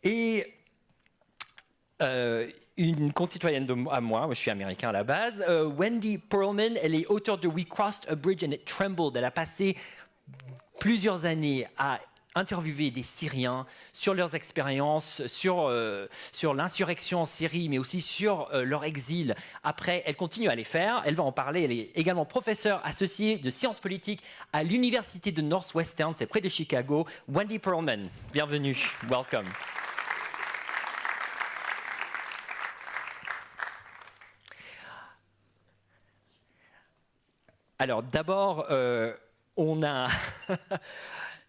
Et une concitoyenne à moi, je suis américain à la base, Wendy Pearlman, elle est auteure de We Crossed a Bridge and it Trembled. Elle a passé plusieurs années à interviewer des Syriens sur leurs expériences, sur l'insurrection en Syrie, mais aussi sur leur exil. Après, elle continue à les faire, elle va en parler. Elle est également professeure associée de sciences politiques à l'université de Northwestern, c'est près de Chicago. Wendy Pearlman, bienvenue, welcome. Alors d'abord, on a...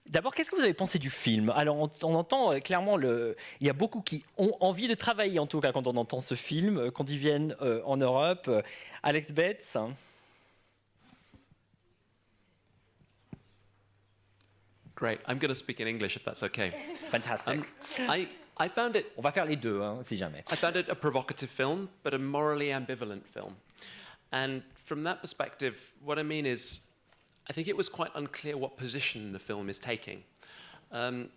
D'abord, qu'est-ce que vous avez pensé du film? Alors, on entend clairement, il y a beaucoup qui ont envie de travailler, en tout cas, quand on entend ce film, quand ils viennent en Europe. Alex Betts. Great. I'm going to speak in English, if that's okay. Fantastic. I found it... On va faire les deux, hein, si jamais. I found it a provocative film, but a morally ambivalent film. And from that perspective, what I mean is, I think it was quite unclear what position the film is taking.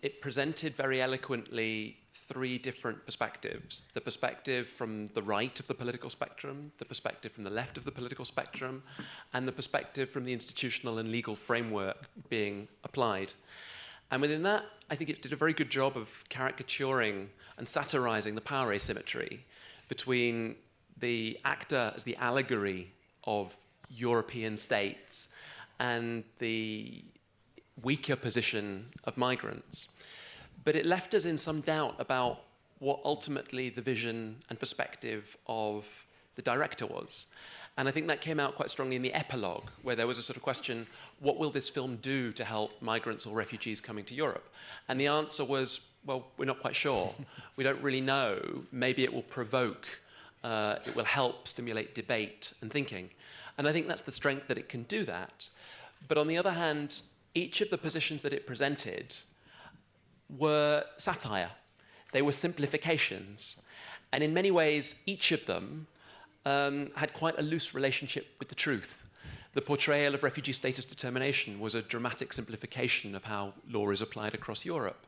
It presented very eloquently three different perspectives. The perspective from the right of the political spectrum, the perspective from the left of the political spectrum, and the perspective from the institutional and legal framework being applied. And within that, I think it did a very good job of caricaturing and satirizing the power asymmetry between the actor as the allegory of European states and the weaker position of migrants. But it left us in some doubt about what ultimately the vision and perspective of the director was. And I think that came out quite strongly in the epilogue, where there was a sort of question, what will this film do to help migrants or refugees coming to Europe? And the answer was, well, we're not quite sure. We don't really know. Maybe it will provoke, it will help stimulate debate and thinking. And I think that's the strength that it can do that. But on the other hand, each of the positions that it presented were satire. They were simplifications. And in many ways, each of them had quite a loose relationship with the truth. The portrayal of refugee status determination was a dramatic simplification of how law is applied across Europe.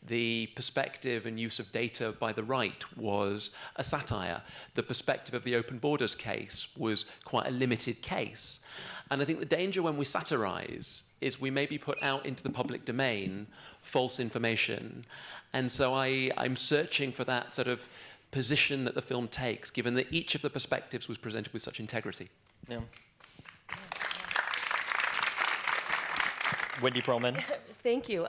The perspective and use of data by the right was a satire. The perspective of the open borders case was quite a limited case. And I think the danger when we satirize is we maybe put out into the public domain false information. And so I'm searching for that sort of position that the film takes, given that each of the perspectives was presented with such integrity. Yeah. Wendy Pearlman. Thank you.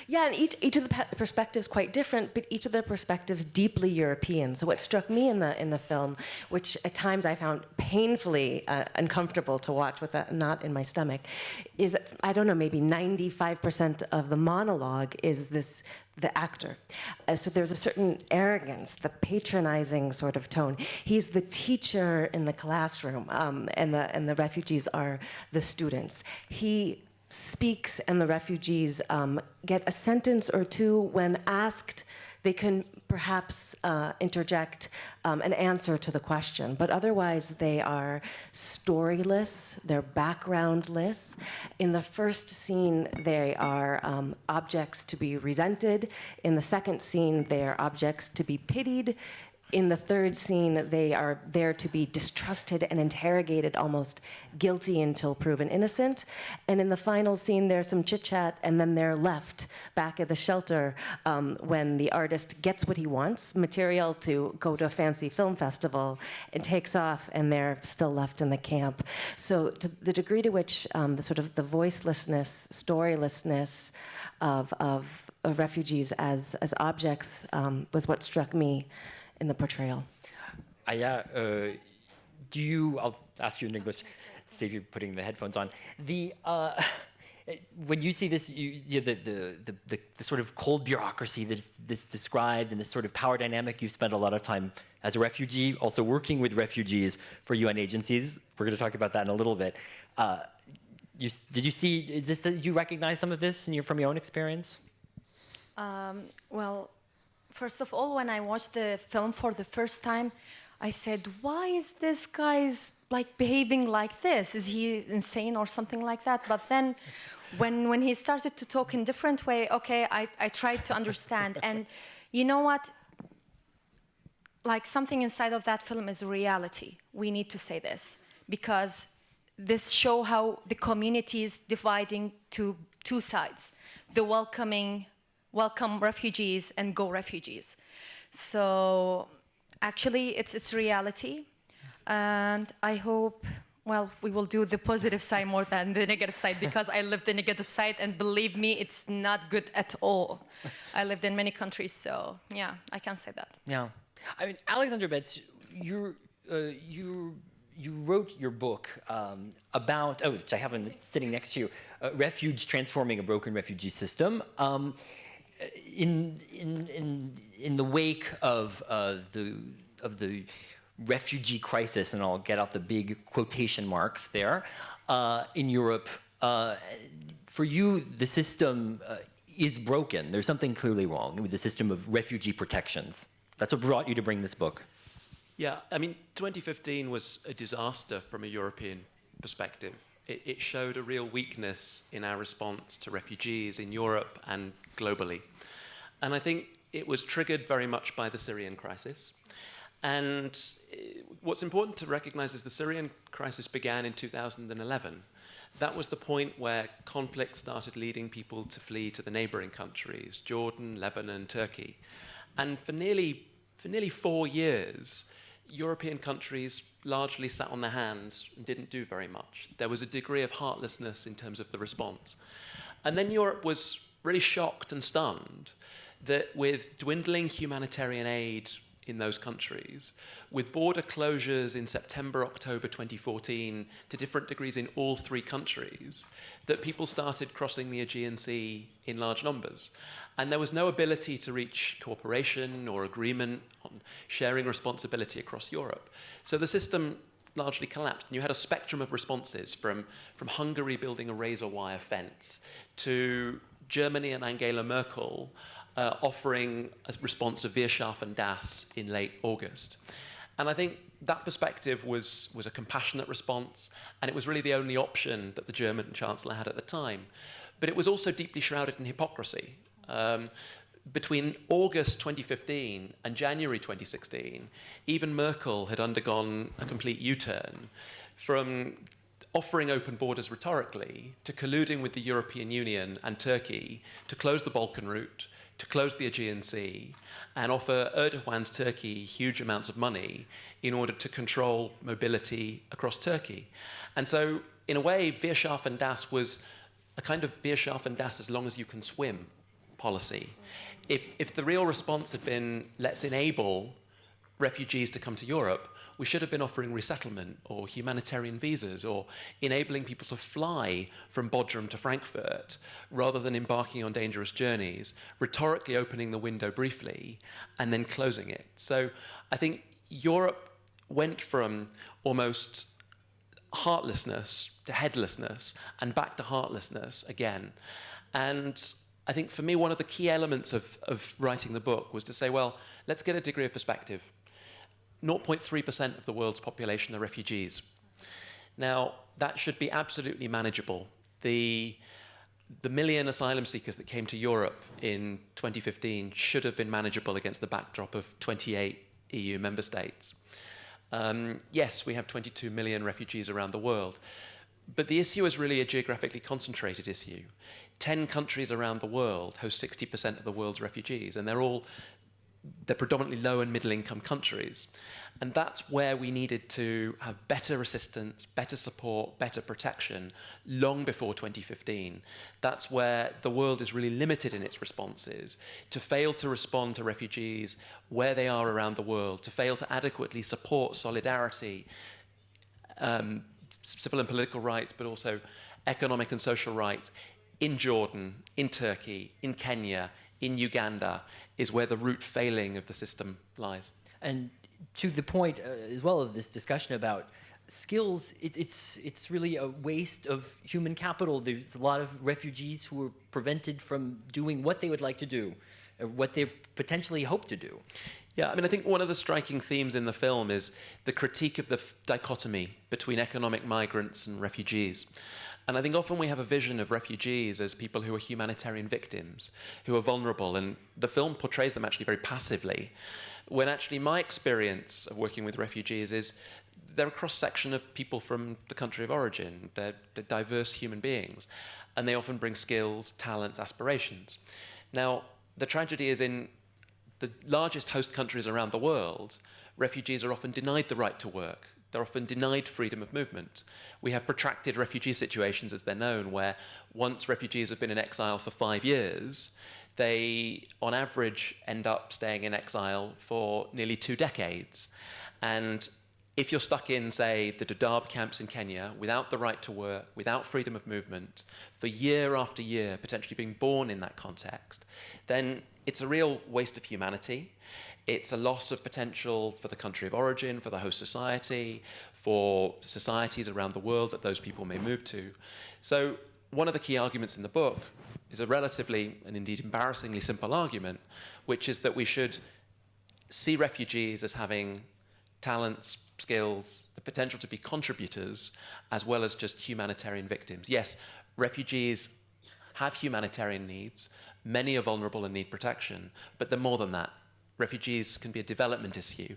Yeah, and each of the perspectives quite different, but each of the perspectives deeply European. So what struck me in the film, which at times I found painfully uncomfortable to watch with a knot in my stomach, is that, I don't know, maybe 95% of the monologue is the actor. So there's a certain arrogance, the patronizing sort of tone. He's the teacher in the classroom, and the refugees are the students. He speaks and the refugees get a sentence or two when asked. They can perhaps interject an answer to the question, but otherwise they are storyless, they're backgroundless. In the first scene, they are objects to be resented. In the second scene, they are objects to be pitied. In the third scene, they are there to be distrusted and interrogated, almost guilty until proven innocent. And in the final scene, there's some chit-chat, and then they're left back at the shelter when the artist gets what he wants, material to go to a fancy film festival, and takes off, and they're still left in the camp. So to the degree to which the voicelessness, storylessness of refugees as objects was what struck me in the portrayal. Aya, I'll ask you in English, save you putting the headphones on. When you see this, the sort of cold bureaucracy that is described and this sort of power dynamic, you've spent a lot of time as a refugee, also working with refugees for UN agencies. We're going to talk about that in a little bit. Did you recognize some of this from your own experience? Well, first of all, when I watched the film for the first time, I said, why is this guy's behaving like this? Is he insane or something like that? But then when he started to talk in different way, okay, I tried to understand. And You know what? Like something inside of that film is reality. We need to say this because this show how the community is dividing to two sides: the welcome refugees and go refugees. So actually, it's reality, and I hope. Well, we will do the positive side more than the negative side because I lived the negative side, and believe me, it's not good at all. I lived in many countries, so yeah, I can say that. Yeah. I mean, Alexander Betts, you wrote your book about, which I have sitting next to you, Refuge, Transforming a Broken Refugee System. In the wake of the refugee crisis, and I'll get out the big quotation marks there, in Europe, for you, the system is broken. There's something clearly wrong with the system of refugee protections. That's what brought you to bring this book. Yeah, I mean, 2015 was a disaster from a European perspective. It showed a real weakness in our response to refugees in Europe and globally. And I think it was triggered very much by the Syrian crisis. And what's important to recognize is the Syrian crisis began in 2011. That was the point where conflict started leading people to flee to the neighboring countries, Jordan, Lebanon, Turkey. And for nearly 4 years, European countries largely sat on their hands and didn't do very much. There was a degree of heartlessness in terms of the response. And then Europe was really shocked and stunned that with dwindling humanitarian aid in those countries, with border closures in September, October 2014 to different degrees in all 3 countries, that people started crossing the Aegean Sea in large numbers. And there was no ability to reach cooperation or agreement on sharing responsibility across Europe. So the system largely collapsed. And you had a spectrum of responses from Hungary building a razor wire fence to Germany and Angela Merkel offering a response of Wir schaffen das in late August. And I think that perspective was a compassionate response, and it was really the only option that the German Chancellor had at the time. But it was also deeply shrouded in hypocrisy. Between August 2015 and January 2016, even Merkel had undergone a complete U-turn from offering open borders rhetorically to colluding with the European Union and Turkey to close the Balkan route, to close the Aegean Sea, and offer Erdogan's Turkey huge amounts of money in order to control mobility across Turkey. And so, in a way, Wir schaffen das was a kind of Wir schaffen das as long as you can swim policy. If the real response had been, let's enable refugees to come to Europe, we should have been offering resettlement or humanitarian visas or enabling people to fly from Bodrum to Frankfurt rather than embarking on dangerous journeys, rhetorically opening the window briefly and then closing it. So I think Europe went from almost heartlessness to headlessness and back to heartlessness again. And I think for me, one of the key elements of writing the book was to say, well, let's get a degree of perspective. 0.3% of the world's population are refugees. Now, that should be absolutely manageable. The million asylum seekers that came to Europe in 2015 should have been manageable against the backdrop of 28 EU member states. Yes, we have 22 million refugees around the world, but the issue is really a geographically concentrated issue. 10 countries around the world host 60% of the world's refugees, and they're predominantly low and middle income countries. And that's where we needed to have better assistance, better support, better protection long before 2015. That's where the world is really limited in its responses. To fail to respond to refugees where they are around the world, to fail to adequately support solidarity, civil and political rights, but also economic and social rights in Jordan, in Turkey, in Kenya, in Uganda, is where the root failing of the system lies. And to the point as well of this discussion about skills, it's really a waste of human capital. There's a lot of refugees who are prevented from doing what they would like to do, or what they potentially hope to do. Yeah, I mean, I think one of the striking themes in the film is the critique of the dichotomy between economic migrants and refugees. And I think often we have a vision of refugees as people who are humanitarian victims, who are vulnerable, and the film portrays them actually very passively, when actually my experience of working with refugees is they're a cross-section of people from the country of origin. They're diverse human beings, and they often bring skills, talents, aspirations. Now, the tragedy is in the largest host countries around the world, refugees are often denied the right to work. They're often denied freedom of movement. We have protracted refugee situations, as they're known, where once refugees have been in exile for 5 years, they, on average, end up staying in exile for nearly 2 decades. And if you're stuck in, say, the Dadaab camps in Kenya, without the right to work, without freedom of movement, for year after year, potentially being born in that context, then it's a real waste of humanity. It's a loss of potential for the country of origin, for the host society, for societies around the world that those people may move to. So one of the key arguments in the book is a relatively, and indeed embarrassingly simple argument, which is that we should see refugees as having talents, skills, the potential to be contributors, as well as just humanitarian victims. Yes, refugees have humanitarian needs. Many are vulnerable and need protection, but they're more than that. Refugees can be a development issue.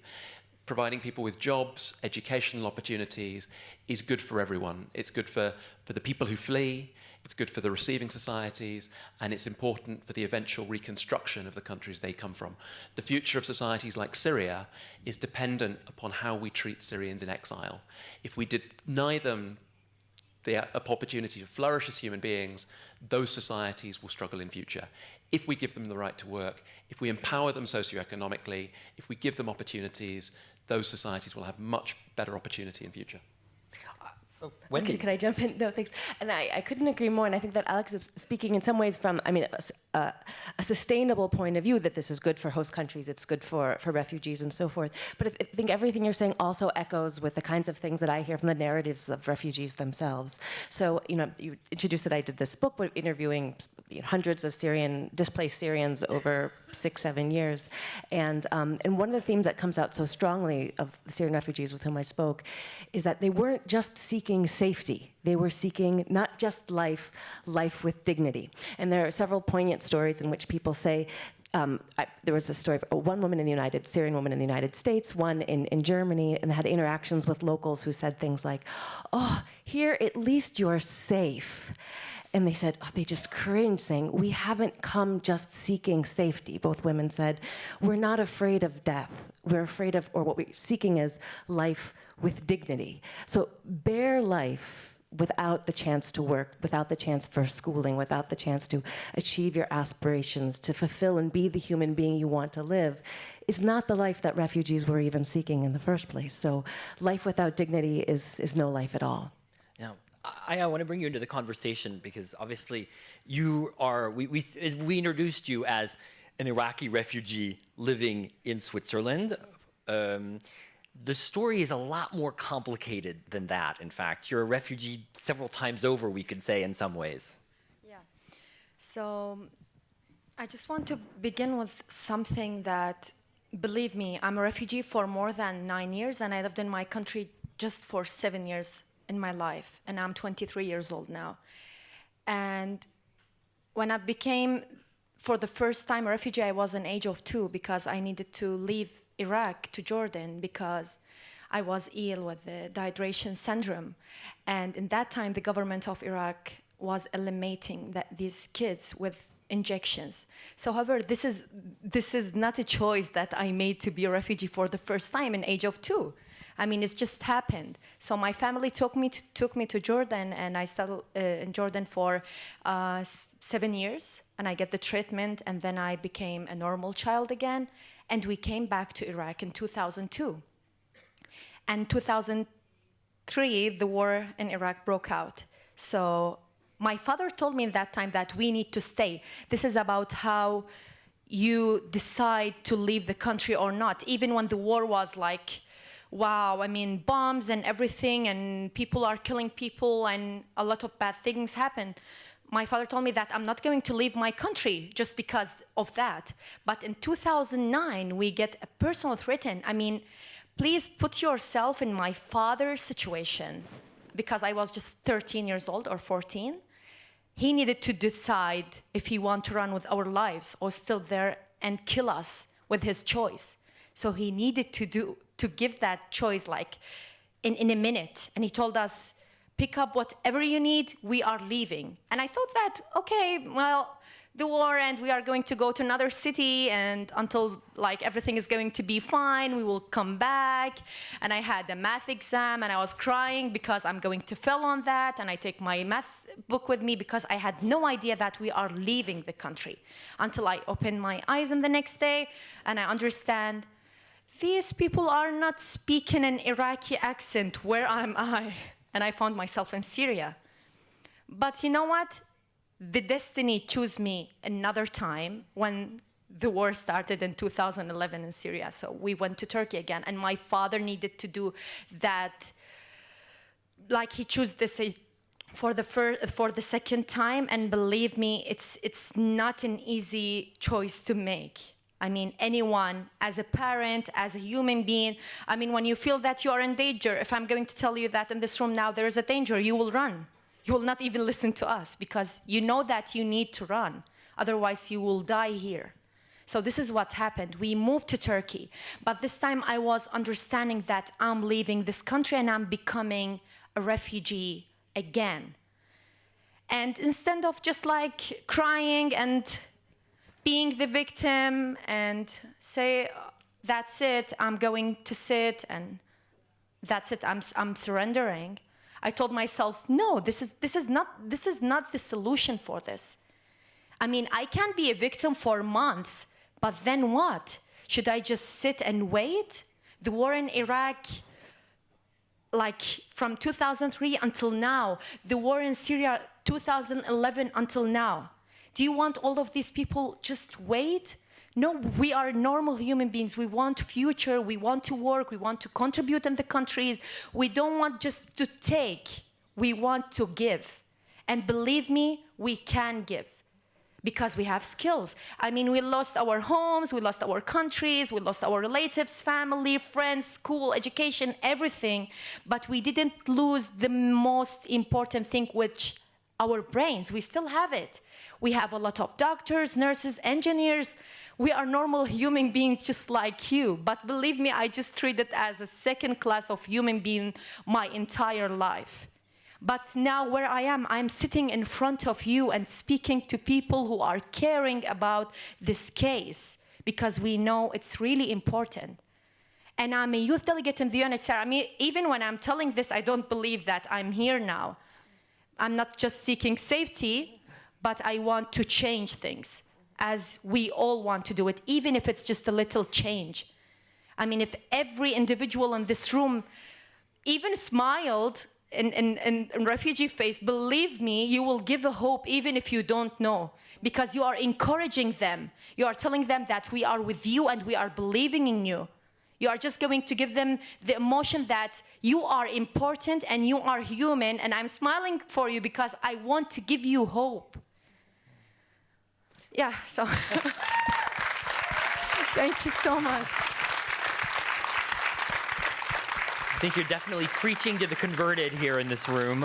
Providing people with jobs, educational opportunities is good for everyone. It's good for the people who flee, it's good for the receiving societies, and it's important for the eventual reconstruction of the countries they come from. The future of societies like Syria is dependent upon how we treat Syrians in exile. If we deny them the opportunity to flourish as human beings, those societies will struggle in future. If we give them the right to work, if we empower them socioeconomically, if we give them opportunities, those societies will have much better opportunity in future. Wendy. Can I jump in? No, thanks. And I couldn't agree more. And I think that Alex is speaking in some ways from, I mean, a sustainable point of view that this is good for host countries, it's good for refugees and so forth. But I think everything you're saying also echoes with the kinds of things that I hear from the narratives of refugees themselves. So, you introduced that I did this book interviewing hundreds of displaced Syrians over 6-7 years. And one of the themes that comes out so strongly of the Syrian refugees with whom I spoke is that they weren't just seeking safety. They were seeking not just life with dignity. And there are several poignant stories in which people say, there was a story of one woman Syrian woman in the United States, one in Germany, and had interactions with locals who said things like, "Oh, here at least you're safe." And they said, they just cringed, saying, "We haven't come just seeking safety." Both women said, "We're not afraid of death. We're afraid of, or what we're seeking is life with dignity." So bare life without the chance to work, without the chance for schooling, without the chance to achieve your aspirations, to fulfill and be the human being you want to live, is not the life that refugees were even seeking in the first place. So life without dignity is no life at all. Yeah. I want to bring you into the conversation because obviously you are, we introduced you as an Iraqi refugee living in Switzerland. The story is a lot more complicated than that, in fact. You're a refugee several times over, we could say, in some ways. Yeah. So I just want to begin with something that, believe me, I'm a refugee for more than 9 years, and I lived in my country just for 7 years in my life, and I'm 23 years old now. And when I became, for the first time, a refugee, I was an age of 2 because I needed to leave Iraq to Jordan because I was ill with the dehydration syndrome. And in that time, the government of Iraq was eliminating these kids with injections. So, however, this is not a choice that I made to be a refugee for the first time in age of 2. I mean, it's just happened. So my family took me to Jordan, and I studied in Jordan for 7 years, and I get the treatment, and then I became a normal child again, and we came back to Iraq in 2002. And 2003, the war in Iraq broke out. So my father told me at that time that we need to stay. This is about how you decide to leave the country or not, even when the war was like, wow, I mean, bombs and everything, and people are killing people, and a lot of bad things happen. My father told me that I'm not going to leave my country just because of that. But in 2009, we get a personal threat. I mean, please put yourself in my father's situation. because I was just 13 years old or 14. He needed to decide if he wanted to run with our lives or still there and kill us with his choice. So he needed to give that choice like in a minute. And he told us, pick up whatever you need, we are leaving. And I thought that, okay, well, the war and we are going to go to another city and until like everything is going to be fine, we will come back. And I had a math exam and I was crying because I'm going to fail on that. And I take my math book with me because I had no idea that we are leaving the country until I open my eyes in the next day and I understand these people are not speaking an Iraqi accent. Where am I? And I found myself in Syria. But you know what? The destiny chose me another time when the war started in 2011 in Syria. So we went to Turkey again, and my father needed to do that. Like he chose this for the second time, and believe me, it's not an easy choice to make. I mean, anyone, as a parent, as a human being, I mean, when you feel that you are in danger, if I'm going to tell you that in this room now there is a danger, you will run. You will not even listen to us because you know that you need to run. Otherwise, you will die here. So this is what happened. We moved to Turkey. But this time I was understanding that I'm leaving this country and I'm becoming a refugee again. And instead of just like crying and being the victim and say, that's it, I'm going to sit and that's it, I'm surrendering. I told myself, no, this is not the solution for this. I mean, I can be a victim for months, but then what? Should I just sit and wait? The war in Iraq, like from 2003 until now, the war in Syria, 2011 until now. Do you want all of these people just wait? No, we are normal human beings. We want future, we want to work, we want to contribute in the countries. We don't want just to take, we want to give. And believe me, we can give because we have skills. I mean, we lost our homes, we lost our countries, we lost our relatives, family, friends, school, education, everything. But we didn't lose the most important thing, which our brains, we still have it. We have a lot of doctors, nurses, engineers. We are normal human beings just like you. But believe me, I just treat it as a second class of human being my entire life. But now where I am, I'm sitting in front of you and speaking to people who are caring about this case because we know it's really important. And I'm a youth delegate in the UNHCR. I mean, even when I'm telling this, I don't believe that I'm here now. I'm not just seeking safety, but I want to change things, as we all want to do it, even if it's just a little change. I mean, if every individual in this room even smiled in refugee face, believe me, you will give a hope even if you don't know, because you are encouraging them. You are telling them that we are with you and we are believing in you. You are just going to give them the emotion that you are important and you are human, and I'm smiling for you because I want to give you hope. Yeah, so thank you so much. I think you're definitely preaching to the converted here in this room.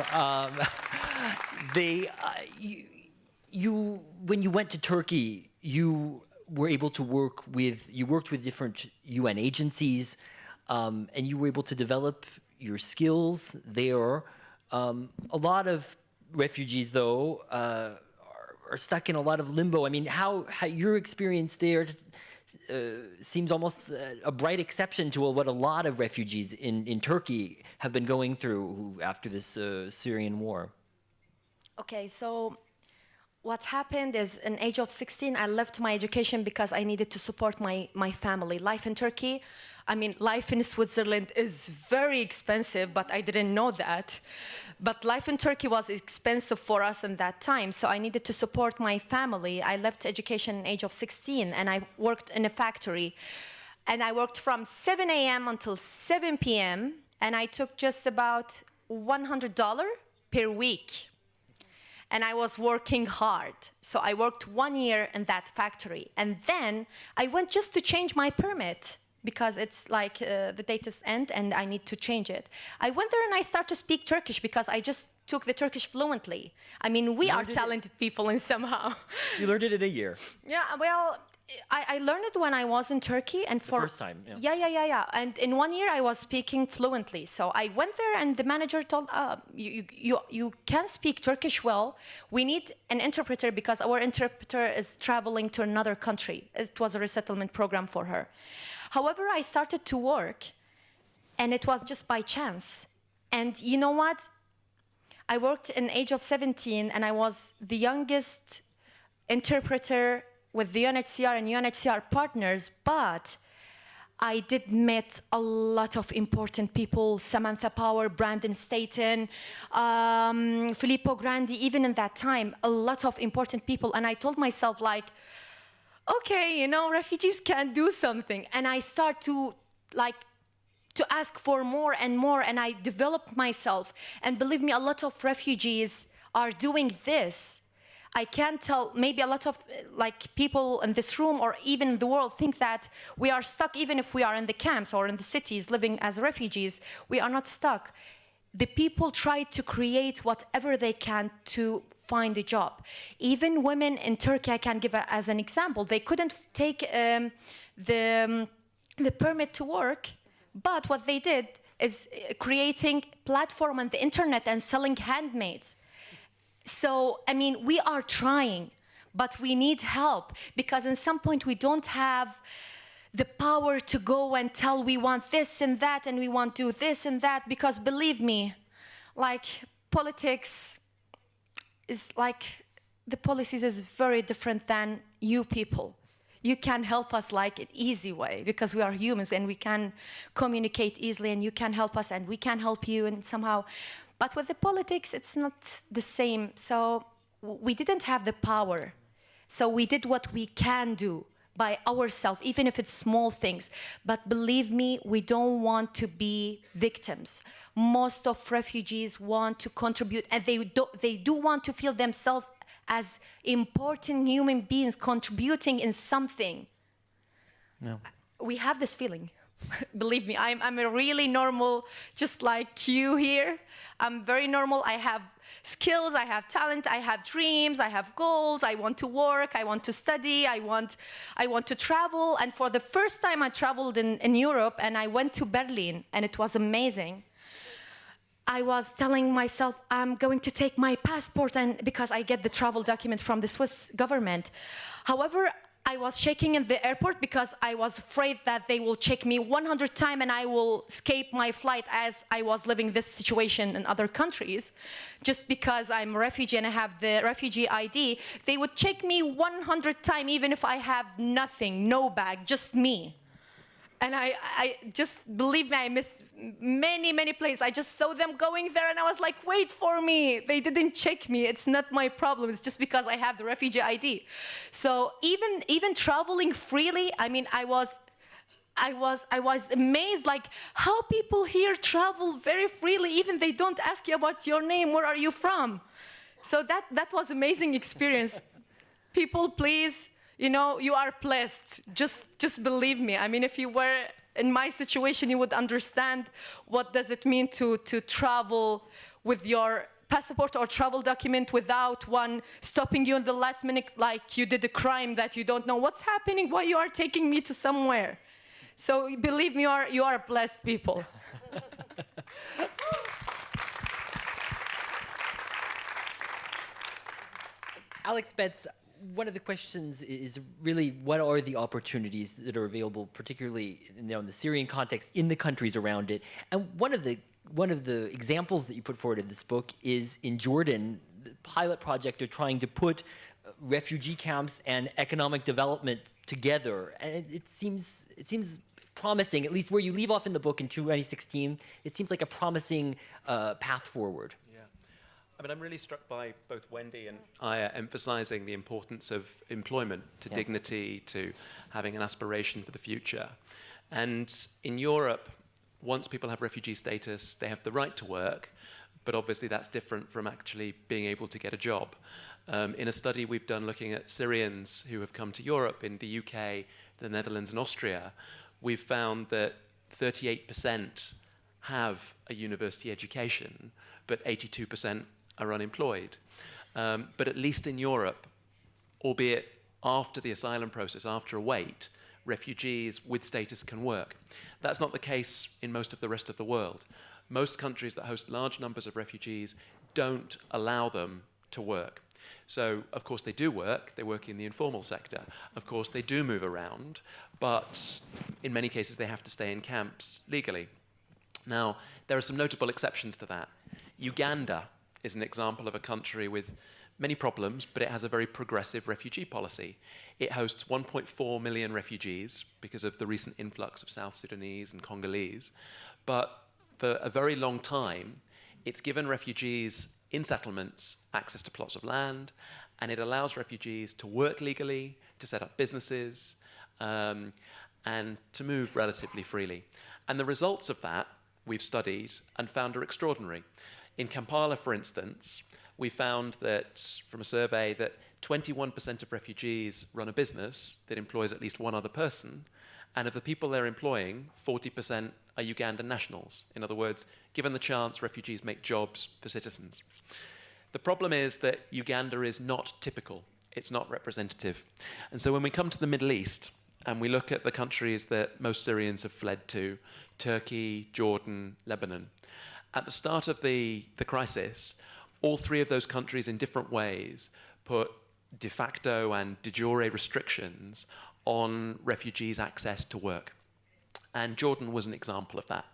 When you went to Turkey, you were able to worked with different UN agencies, and you were able to develop your skills there. A lot of refugees, though, are stuck in a lot of limbo. I mean, how your experience there seems almost a bright exception to what a lot of refugees in Turkey have been going through after this Syrian war. Okay, so what happened is, in age of 16, I left my education because I needed to support my family. Life in Turkey, I mean, life in Switzerland is very expensive, but I didn't know that. But life in Turkey was expensive for us in that time, so I needed to support my family. I left education at the age of 16, and I worked in a factory. And I worked from 7 a.m. until 7 p.m., and I took just about $100 per week. And I was working hard. So I worked 1 year in that factory. And then I went just to change my permit. because it's like the data's end and I need to change it. I went there and I started to speak Turkish because I just took the Turkish fluently. I mean, we are talented people and somehow. You learned it in a year. Yeah, well, I learned it when I was in Turkey and for The first time, yeah. Yeah. And in 1 year I was speaking fluently. So I went there and the manager told, you can speak Turkish well. We need an interpreter because our interpreter is traveling to another country. It was a resettlement program for her. However, I started to work and it was just by chance. And you know what? I worked in age of 17 and I was the youngest interpreter with the UNHCR and UNHCR partners, but I did meet a lot of important people, Samantha Power, Brandon Staten, Filippo Grandi, even in that time, a lot of important people. And I told myself like, okay, you know, refugees can do something. And I start to ask for more, and I developed myself. And believe me, a lot of refugees are doing this. I can't tell, maybe a lot of people in this room or even the world think that we are stuck even if we are in the camps or in the cities living as refugees. We are not stuck. The people try to create whatever they can to find a job. Even women in Turkey, I can give as an example, they couldn't take the permit to work, but what they did is creating platform on the internet and selling handmaids. So, I mean, we are trying, but we need help because at some point we don't have the power to go and tell we want this and that and we want to do this and that, because believe me, like politics is like, the policies is very different than you people. You can help us like an easy way because we are humans and we can communicate easily and you can help us and we can help you and somehow. But with the politics, it's not the same. So we didn't have the power. So we did what we can do by ourselves, even if it's small things. But believe me, we don't want to be victims. Most of refugees want to contribute, and they do want to feel themselves as important human beings contributing in something. No. We have this feeling. Believe me, I'm a really normal, just like you here. I'm very normal. I have skills, I have talent, I have dreams, I have goals. I want to work, I want to study, I want to travel. And for the first time I traveled in Europe, and I went to Berlin, and it was amazing. I was telling myself, I'm going to take my passport, and because I get the travel document from the Swiss government. However, I was shaking in the airport because I was afraid that they will check me 100 times and I will escape my flight, as I was living this situation in other countries. Just because I'm a refugee and I have the refugee ID, they would check me 100 times even if I have nothing, no bag, just me. And I just, believe me, I missed many places. I just saw them going there and I was like, wait for me. They didn't check me. It's not my problem. It's just because I have the refugee ID. So even traveling freely, I mean, I was amazed, like how people here travel very freely. Even they don't ask you about your name. Where are you from? So that was amazing experience. People, please, you know, you are blessed. Just believe me. I mean, if you were in my situation, you would understand what does it mean to travel with your passport or travel document without one stopping you in the last minute, like you did a crime that you don't know what's happening, why you are taking me to somewhere. So believe me, you are blessed people. Alex Betts, one of the questions is really what are the opportunities that are available, particularly in the Syrian context, in the countries around it? And one of the examples that you put forward in this book is in Jordan, the pilot project of trying to put refugee camps and economic development together. And it seems promising, at least where you leave off in the book in 2016, it seems like a promising path forward. I mean, I'm really struck by both Wendy and Aya emphasizing the importance of employment to dignity, to having an aspiration for the future. And in Europe, once people have refugee status, they have the right to work, but obviously that's different from actually being able to get a job. In a study we've done looking at Syrians who have come to Europe in the UK, the Netherlands and Austria, we've found that 38% have a university education, but 82% are unemployed. But at least in Europe, albeit after the asylum process, after a wait, refugees with status can work. That's not the case in most of the rest of the world. Most countries that host large numbers of refugees don't allow them to work. So, of course, they do work. They work in the informal sector. Of course, they do move around, but in many cases, they have to stay in camps legally. Now, there are some notable exceptions to that. Uganda is an example of a country with many problems, but it has a very progressive refugee policy. It hosts 1.4 million refugees because of the recent influx of South Sudanese and Congolese. But for a very long time, it's given refugees in settlements access to plots of land, and it allows refugees to work legally, to set up businesses, and to move relatively freely. And the results of that we've studied and found are extraordinary. In Kampala, for instance, we found that, from a survey, that 21% of refugees run a business that employs at least one other person, and of the people they're employing, 40% are Ugandan nationals. In other words, given the chance, refugees make jobs for citizens. The problem is that Uganda is not typical. It's not representative. And so when we come to the Middle East, and we look at the countries that most Syrians have fled to, Turkey, Jordan, Lebanon, at the start of the crisis, all three of those countries in different ways put de facto and de jure restrictions on refugees' access to work. And Jordan was an example of that.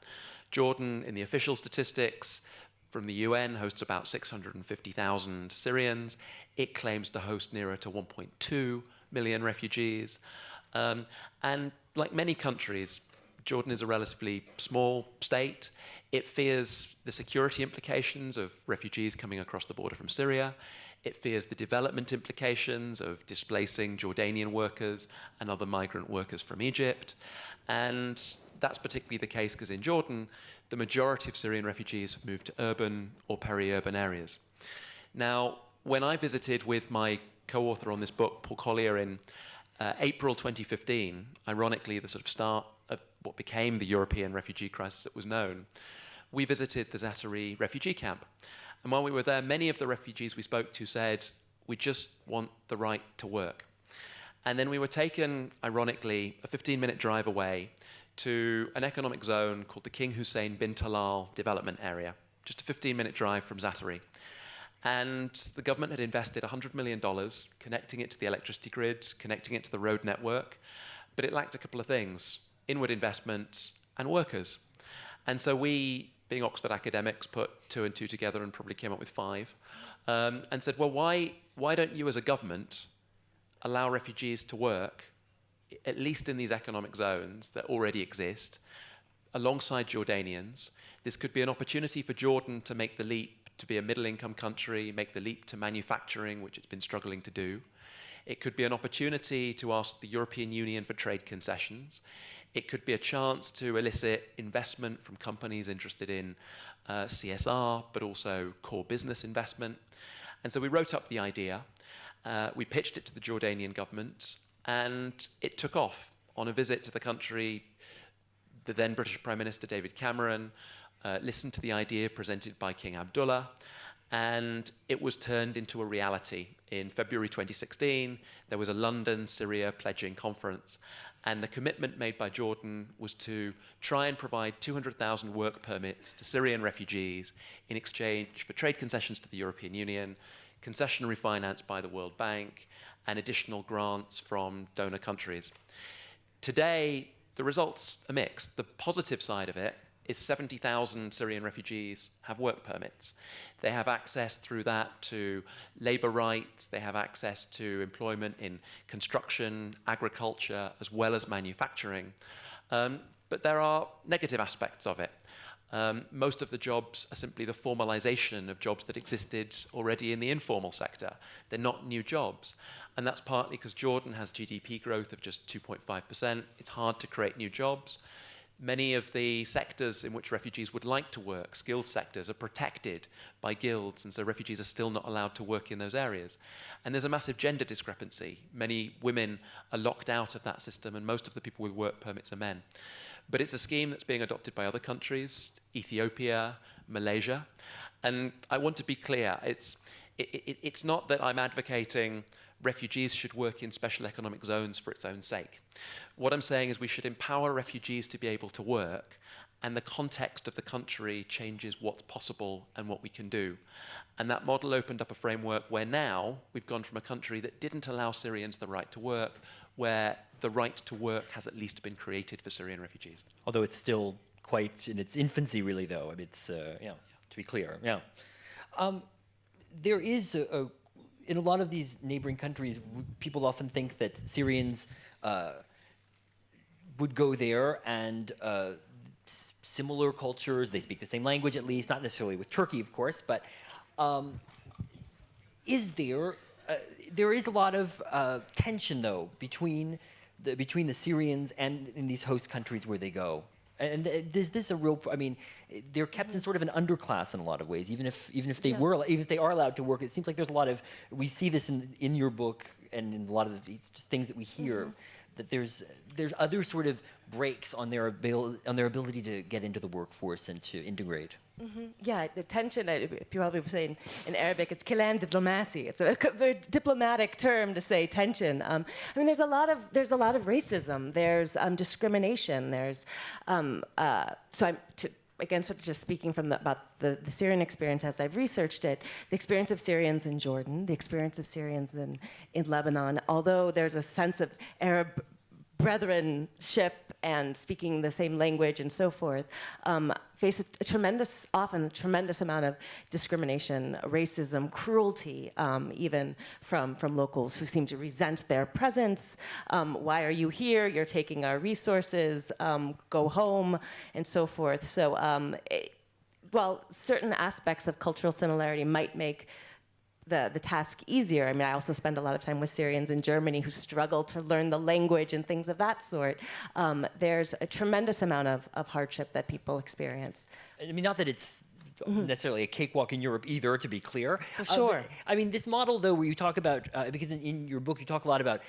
Jordan, in the official statistics from the UN, hosts about 650,000 Syrians. It claims to host nearer to 1.2 million refugees. And like many countries, Jordan is a relatively small state. It fears the security implications of refugees coming across the border from Syria. It fears the development implications of displacing Jordanian workers and other migrant workers from Egypt. And that's particularly the case because in Jordan, the majority of Syrian refugees have moved to urban or peri-urban areas. Now, when I visited with my co-author on this book, Paul Collier, in April 2015, ironically the sort of start of what became the European refugee crisis that was known, we visited the Zaatari refugee camp. And while we were there, many of the refugees we spoke to said, we just want the right to work. And then we were taken, ironically, a 15-minute drive away to an economic zone called the King Hussein bin Talal development area, just a 15-minute drive from Zaatari. And the government had invested $100 million connecting it to the electricity grid, connecting it to the road network, but it lacked a couple of things: inward investment and workers. And so we, being Oxford academics, put 2 and 2 together and probably came up with 5, and said, well, why don't you as a government allow refugees to work, at least in these economic zones that already exist, alongside Jordanians? This could be an opportunity for Jordan to make the leap to be a middle-income country, make the leap to manufacturing, which it's been struggling to do. It could be an opportunity to ask the European Union for trade concessions. It could be a chance to elicit investment from companies interested in CSR, but also core business investment. And so we wrote up the idea, we pitched it to the Jordanian government, and it took off. On a visit to the country, the then British Prime Minister David Cameron listened to the idea presented by King Abdullah, and it was turned into a reality. In February 2016, there was a London Syria pledging conference, and the commitment made by Jordan was to try and provide 200,000 work permits to Syrian refugees in exchange for trade concessions to the European Union, concessionary finance by the World Bank, and additional grants from donor countries. Today, the results are mixed. The positive side of it is 70,000 Syrian refugees have work permits. They have access through that to labor rights, they have access to employment in construction, agriculture, as well as manufacturing. But there are negative aspects of it. Most of the jobs are simply the formalization of jobs that existed already in the informal sector. They're not new jobs. And that's partly because Jordan has GDP growth of just 2.5%. It's hard to create new jobs. Many of the sectors in which refugees would like to work, skilled sectors, are protected by guilds, and so refugees are still not allowed to work in those areas. And there's a massive gender discrepancy. Many women are locked out of that system, and most of the people with work permits are men. But it's a scheme that's being adopted by other countries, Ethiopia, Malaysia. And I want to be clear, it's not that I'm advocating refugees should work in special economic zones for its own sake. What I'm saying is we should empower refugees to be able to work, and the context of the country changes what's possible and what we can do. And that model opened up a framework where now we've gone from a country that didn't allow Syrians the right to work, where the right to work has at least been created for Syrian refugees. Although it's still quite in its infancy, really, though. I mean, it's, to be clear, there is in a lot of these neighboring countries, people often think that Syrians would go there and similar cultures, they speak the same language at least, not necessarily with Turkey, of course, but there is a lot of tension, though, between the Syrians and in these host countries where they go. And is this a real? I mean, they're kept in sort of an underclass in a lot of ways. Even if they are allowed to work, it seems like there's a lot of. We see this in your book and in a lot of the things that we hear. That there's other sort of breaks on their ability to get into the workforce and to integrate. Yeah, the tension, if you probably say in Arabic, it's kalam diplomacy. It's a very diplomatic term to say tension. I mean, there's a lot of racism. There's discrimination. There's again, sort of just speaking about the Syrian experience as I've researched it, the experience of Syrians in Jordan, the experience of Syrians in Lebanon, although there's a sense of Arab brethrenship and speaking the same language and so forth, face a tremendous amount of discrimination, racism, cruelty, even from locals who seem to resent their presence. Why are you here? You're taking our resources. Go home, and so forth. So, while certain aspects of cultural similarity might make the task easier. I mean, I also spend a lot of time with Syrians in Germany who struggle to learn the language and things of that sort. There's a tremendous amount of hardship that people experience. I mean, not that it's necessarily a cakewalk in Europe either, to be clear. For sure. I mean, this model, though, where you talk about, because in your book you talk a lot about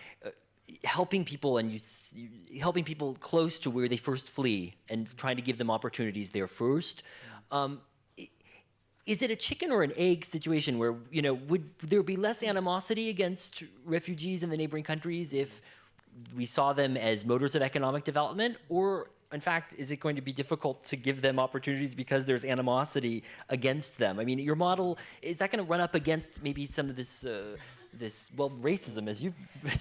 helping people and helping people close to where they first flee and trying to give them opportunities there first. Is it a chicken or an egg situation where, would there be less animosity against refugees in the neighboring countries if we saw them as motors of economic development? Or, in fact, is it going to be difficult to give them opportunities because there's animosity against them? I mean, your model, is that going to run up against maybe some of this racism, as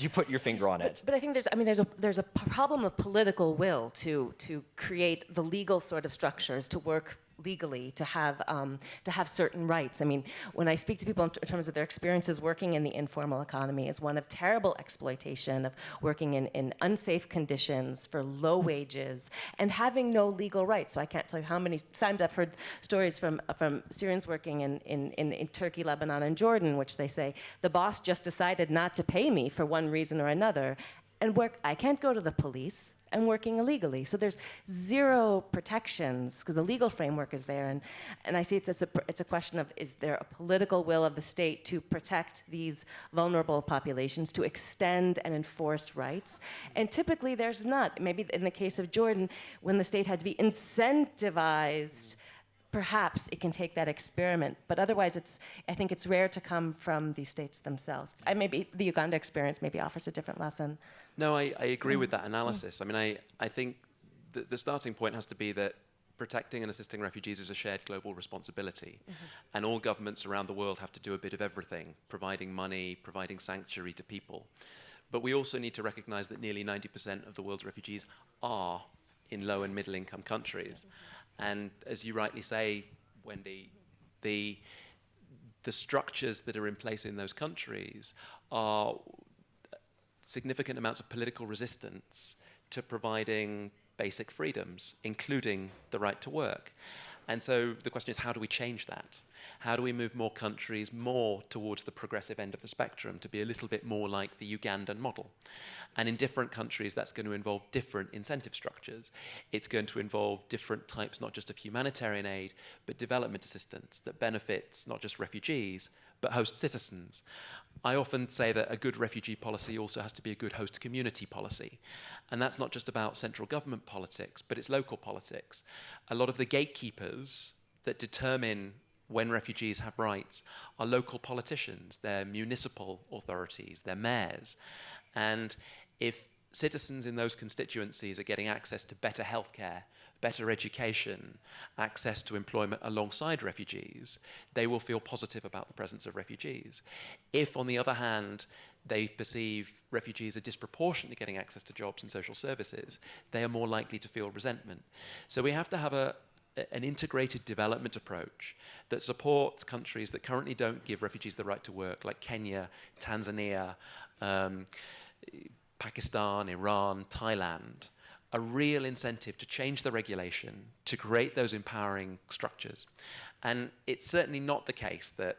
you put your finger on it? But I think there's a problem of political will to create the legal sort of structures to work legally, to have certain rights. I mean, when I speak to people in terms of their experiences working in the informal economy, is one of terrible exploitation, of working in unsafe conditions for low wages and having no legal rights. So I can't tell you how many times I've heard stories from Syrians working in Turkey, Lebanon, and Jordan, which they say, the boss just decided not to pay me for one reason or another, and I can't go to the police. And working illegally. So there's zero protections because the legal framework is there. And I see it's a question of, is there a political will of the state to protect these vulnerable populations, to extend and enforce rights? And typically there's not. Maybe in the case of Jordan, when the state had to be incentivized, perhaps it can take that experiment. But otherwise, I think it's rare to come from these states themselves. Maybe the Uganda experience maybe offers a different lesson. No, I agree with that analysis. I mean, I think the starting point has to be that protecting and assisting refugees is a shared global responsibility. And all governments around the world have to do a bit of everything, providing money, providing sanctuary to people. But we also need to recognize that nearly 90% of the world's refugees are in low and middle income countries. And as you rightly say, Wendy, the structures that are in place in those countries are significant amounts of political resistance to providing basic freedoms, including the right to work. And so the question is, how do we change that? How do we move more countries more towards the progressive end of the spectrum to be a little bit more like the Ugandan model? And in different countries, that's going to involve different incentive structures. It's going to involve different types, not just of humanitarian aid, but development assistance that benefits not just refugees, but host citizens. I often say that a good refugee policy also has to be a good host community policy. And that's not just about central government politics, but it's local politics. A lot of the gatekeepers that determine when refugees have rights are local politicians, they're municipal authorities, they're mayors. And if citizens in those constituencies are getting access to better healthcare, better education, access to employment alongside refugees, they will feel positive about the presence of refugees. If, on the other hand, they perceive refugees are disproportionately getting access to jobs and social services, they are more likely to feel resentment. So we have to have an integrated development approach that supports countries that currently don't give refugees the right to work, like Kenya, Tanzania, Pakistan, Iran, Thailand, a real incentive to change the regulation, to create those empowering structures. And it's certainly not the case that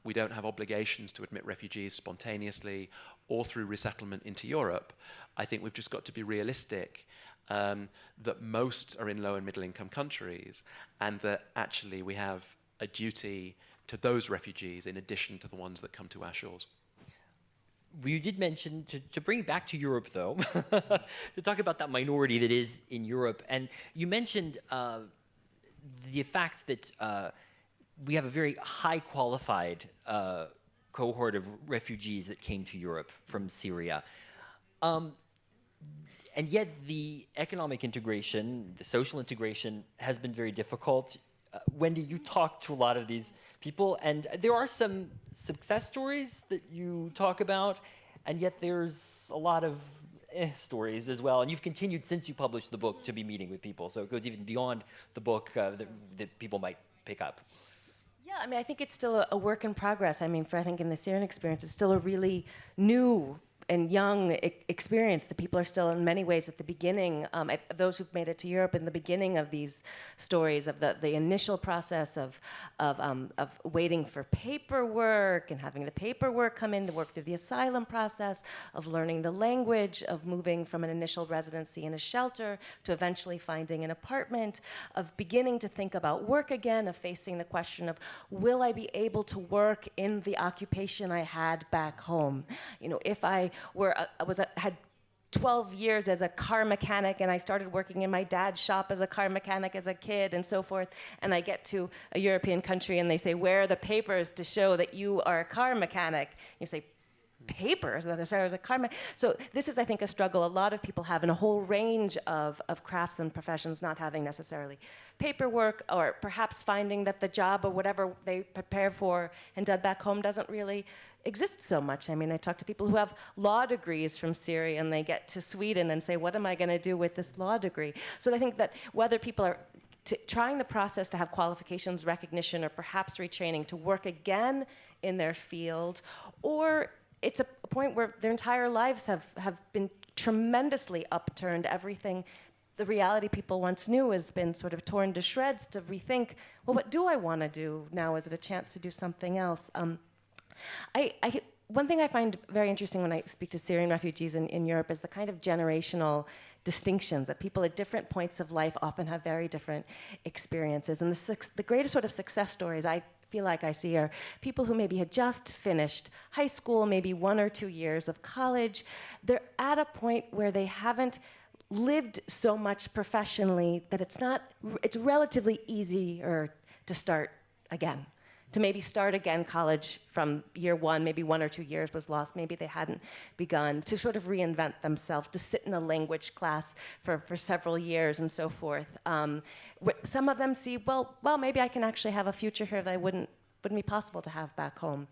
we don't have obligations to admit refugees spontaneously or through resettlement into Europe. I think we've just got to be realistic that most are in low and middle income countries, and that actually we have a duty to those refugees in addition to the ones that come to our shores. You did mention, to bring it back to Europe though, to talk about that minority that is in Europe, and you mentioned the fact that we have a very high qualified cohort of refugees that came to Europe from Syria. And yet the economic integration, the social integration has been very difficult. Wendy, you talked to a lot of these people, and there are some success stories that you talk about, and yet there's a lot of stories as well. And you've continued since you published the book to be meeting with people, so it goes even beyond the book that people might pick up. Yeah, I mean, I think it's still a work in progress. I mean, I think in the Syrian experience, it's still a really new and young experience. The people are still in many ways at the beginning, those who've made it to Europe in the beginning of these stories, of the initial process of waiting for paperwork and having the paperwork come in to work through the asylum process, of learning the language, of moving from an initial residency in a shelter to eventually finding an apartment, of beginning to think about work again, of facing the question of, will I be able to work in the occupation I had back home? You know, if I had 12 years as a car mechanic, and I started working in my dad's shop as a car mechanic as a kid and so forth, and I get to a European country and they say, where are the papers to show that you are a car mechanic? You say, papers that I was a car mechanic. So this is, I think, a struggle a lot of people have in a whole range of crafts and professions, not having necessarily paperwork, or perhaps finding that the job or whatever they prepare for and done back home doesn't really exist so much. I mean, I talk to people who have law degrees from Syria, and they get to Sweden and say, what am I going to do with this law degree? So I think that whether people are trying the process to have qualifications recognition, or perhaps retraining to work again in their field, or it's a point where their entire lives have been tremendously upturned. Everything, the reality people once knew, has been sort of torn to shreds, to rethink, well, what do I want to do now? Is it a chance to do something else? One thing I find very interesting when I speak to Syrian refugees in Europe is the kind of generational distinctions, that people at different points of life often have very different experiences. And the greatest sort of success stories I feel like I see are people who maybe had just finished high school, maybe 1 or 2 years of college. They're at a point where they haven't lived so much professionally that it's relatively easier to start again. To maybe start again college from year one, maybe 1 or 2 years was lost, maybe they hadn't begun, to sort of reinvent themselves, to sit in a language class for several years and so forth. Some of them see, well, maybe I can actually have a future here that wouldn't be possible to have back home.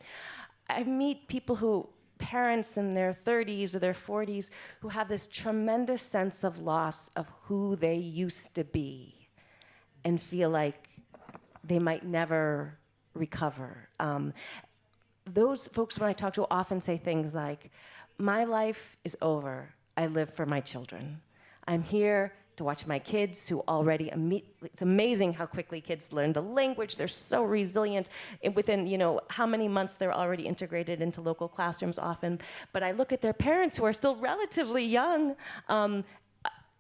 I meet people parents in their 30s or their 40s, who have this tremendous sense of loss of who they used to be, and feel like they might never recover. Those folks, when I talk to, often say things like, my life is over. I live for my children. I'm here to watch my kids who already, it's amazing how quickly kids learn the language. They're so resilient. And within, how many months they're already integrated into local classrooms often. But I look at their parents who are still relatively young,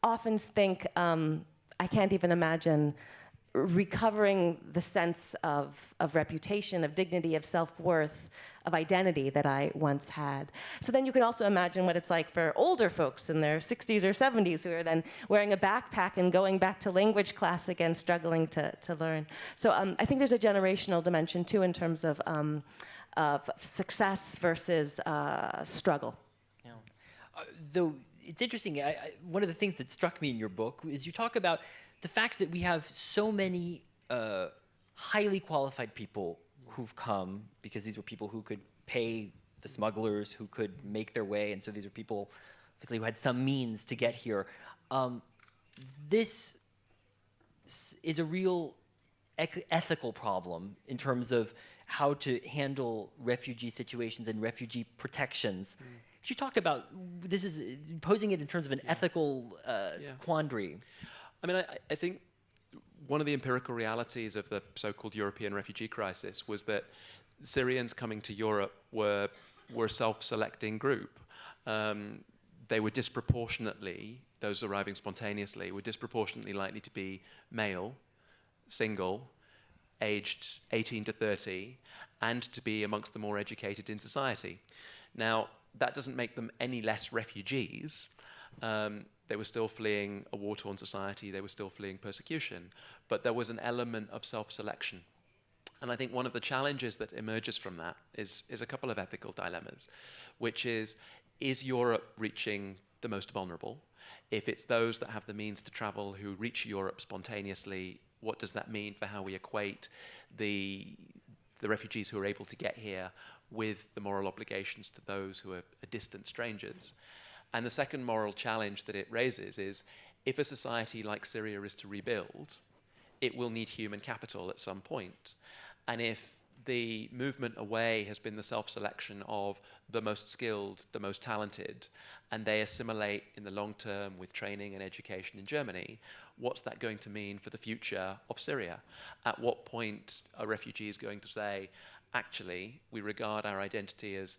often think, I can't even imagine recovering the sense of reputation, of dignity, of self-worth, of identity that I once had. So then you can also imagine what it's like for older folks in their 60s or 70s who are then wearing a backpack and going back to language class again, struggling to learn. So I think there's a generational dimension too in terms of success versus struggle. Yeah. Though it's interesting, one of the things that struck me in your book is you talk about the fact that we have so many highly qualified people who've come, because these were people who could pay the smugglers, who could make their way, and so these are people obviously who had some means to get here. This is a real ethical problem in terms of how to handle refugee situations and refugee protections. Could you talk about this is posing it in terms of an ethical quandary? I mean, I think one of the empirical realities of the so-called European refugee crisis was that Syrians coming to Europe were a self-selecting group. They were disproportionately, those arriving spontaneously, were disproportionately likely to be male, single, aged 18 to 30, and to be amongst the more educated in society. Now, that doesn't make them any less refugees. They were still fleeing a war-torn society, they were still fleeing persecution, but there was an element of self-selection. And I think one of the challenges that emerges from that is a couple of ethical dilemmas, which is Europe reaching the most vulnerable? If it's those that have the means to travel who reach Europe spontaneously, what does that mean for how we equate the refugees who are able to get here with the moral obligations to those who are distant strangers? And the second moral challenge that it raises is, if a society like Syria is to rebuild, it will need human capital at some point. And if the movement away has been the self-selection of the most skilled, the most talented, and they assimilate in the long term with training and education in Germany, what's that going to mean for the future of Syria? At what point are refugees going to say, actually, we regard our identity as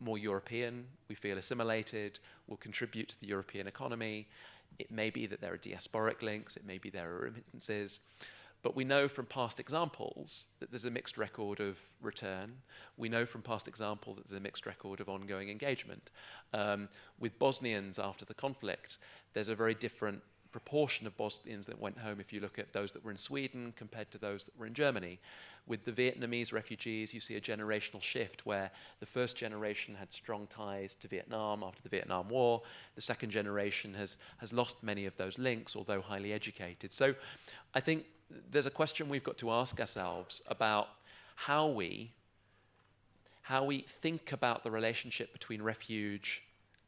more European, we feel assimilated, will contribute to the European economy. It may be that there are diasporic links, it may be there are remittances, but we know from past examples that there's a mixed record of return. We know from past examples that there's a mixed record of ongoing engagement. With Bosnians after the conflict, there's a very different proportion of Bosnians that went home if you look at those that were in Sweden compared to those that were in Germany. With the Vietnamese refugees, you see a generational shift where the first generation had strong ties to Vietnam after the Vietnam War. The second generation has lost many of those links, although highly educated. So I think there's a question we've got to ask ourselves about how we think about the relationship between refuge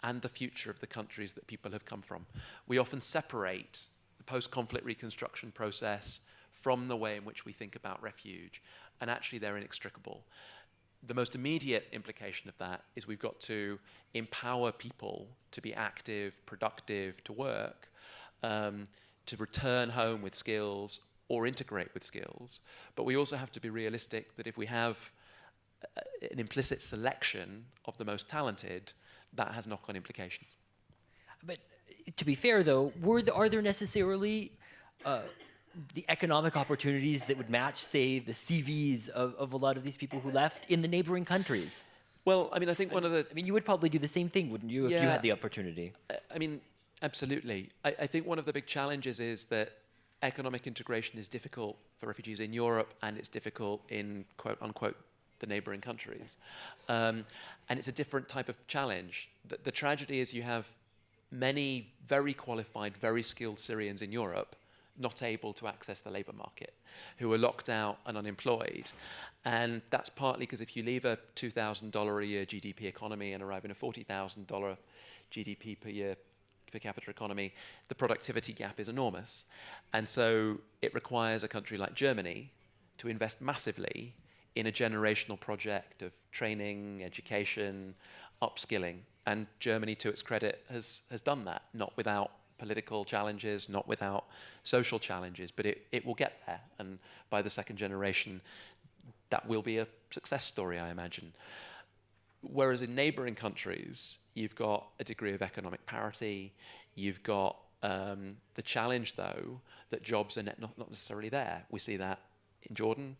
and the future of the countries that people have come from. We often separate the post-conflict reconstruction process from the way in which we think about refuge, and actually they're inextricable. The most immediate implication of that is we've got to empower people to be active, productive, to work, to return home with skills or integrate with skills. But we also have to be realistic that if we have an implicit selection of the most talented, that has knock-on implications. But to be fair, though, are there necessarily the economic opportunities that would match, say, the CVs of a lot of these people who left in the neighboring countries? Well, I mean, I think you would probably do the same thing, wouldn't you, if you had the opportunity? I mean, absolutely. I think one of the big challenges is that economic integration is difficult for refugees in Europe, and it's difficult in, quote unquote, the neighboring countries. And it's a different type of challenge. The tragedy is you have many very qualified, very skilled Syrians in Europe not able to access the labor market, who are locked out and unemployed. And that's partly because if you leave a $2,000 a year GDP economy and arrive in a $40,000 GDP per year per capita economy, the productivity gap is enormous. And so it requires a country like Germany to invest massively in a generational project of training, education, upskilling. And Germany, to its credit, has done that, not without political challenges, not without social challenges, but it will get there. And by the second generation, that will be a success story, I imagine. Whereas in neighboring countries, you've got a degree of economic parity, you've got the challenge, though, that jobs are not necessarily there. We see that in Jordan.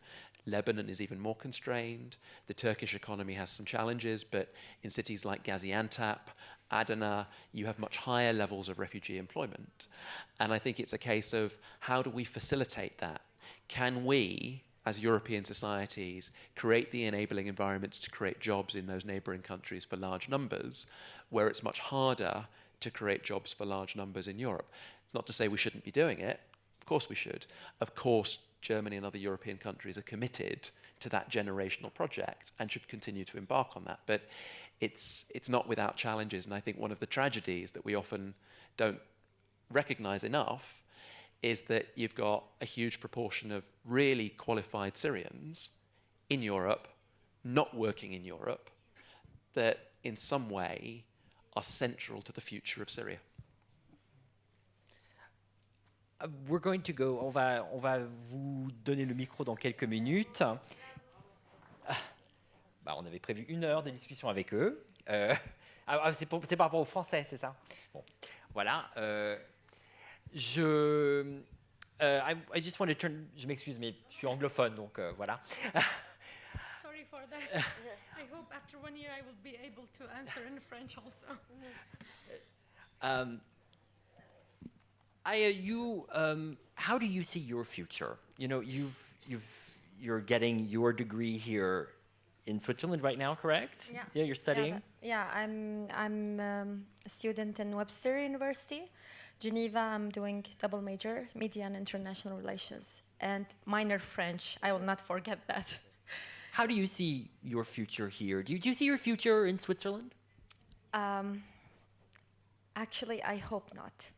Lebanon is even more constrained. The Turkish economy has some challenges, but in cities like Gaziantep, Adana, you have much higher levels of refugee employment. And I think it's a case of how do we facilitate that? Can we, as European societies, create the enabling environments to create jobs in those neighboring countries for large numbers, where it's much harder to create jobs for large numbers in Europe? It's not to say we shouldn't be doing it. Of course we should. Of course, Germany and other European countries are committed to that generational project and should continue to embark on that. But it's not without challenges. And I think one of the tragedies that we often don't recognize enough is that you've got a huge proportion of really qualified Syrians in Europe, not working in Europe, that in some way are central to the future of Syria. We're going to go, on va vous donner le micro dans quelques minutes. On avait prévu 1 heure de discussion avec eux. C'est par rapport aux Français, c'est ça? Bon, voilà. I just want to turn. Je m'excuse, mais je suis anglophone, donc voilà. Sorry for that. I hope after 1 year I will be able to answer in French also. How do you see your future? You know, you're getting your degree here in Switzerland right now, correct? Yeah. You're studying. I'm a student in Webster University, Geneva. I'm doing double major, media and international relations, and minor French. I will not forget that. How do you see your future here? Do you see your future in Switzerland? Actually, I hope not.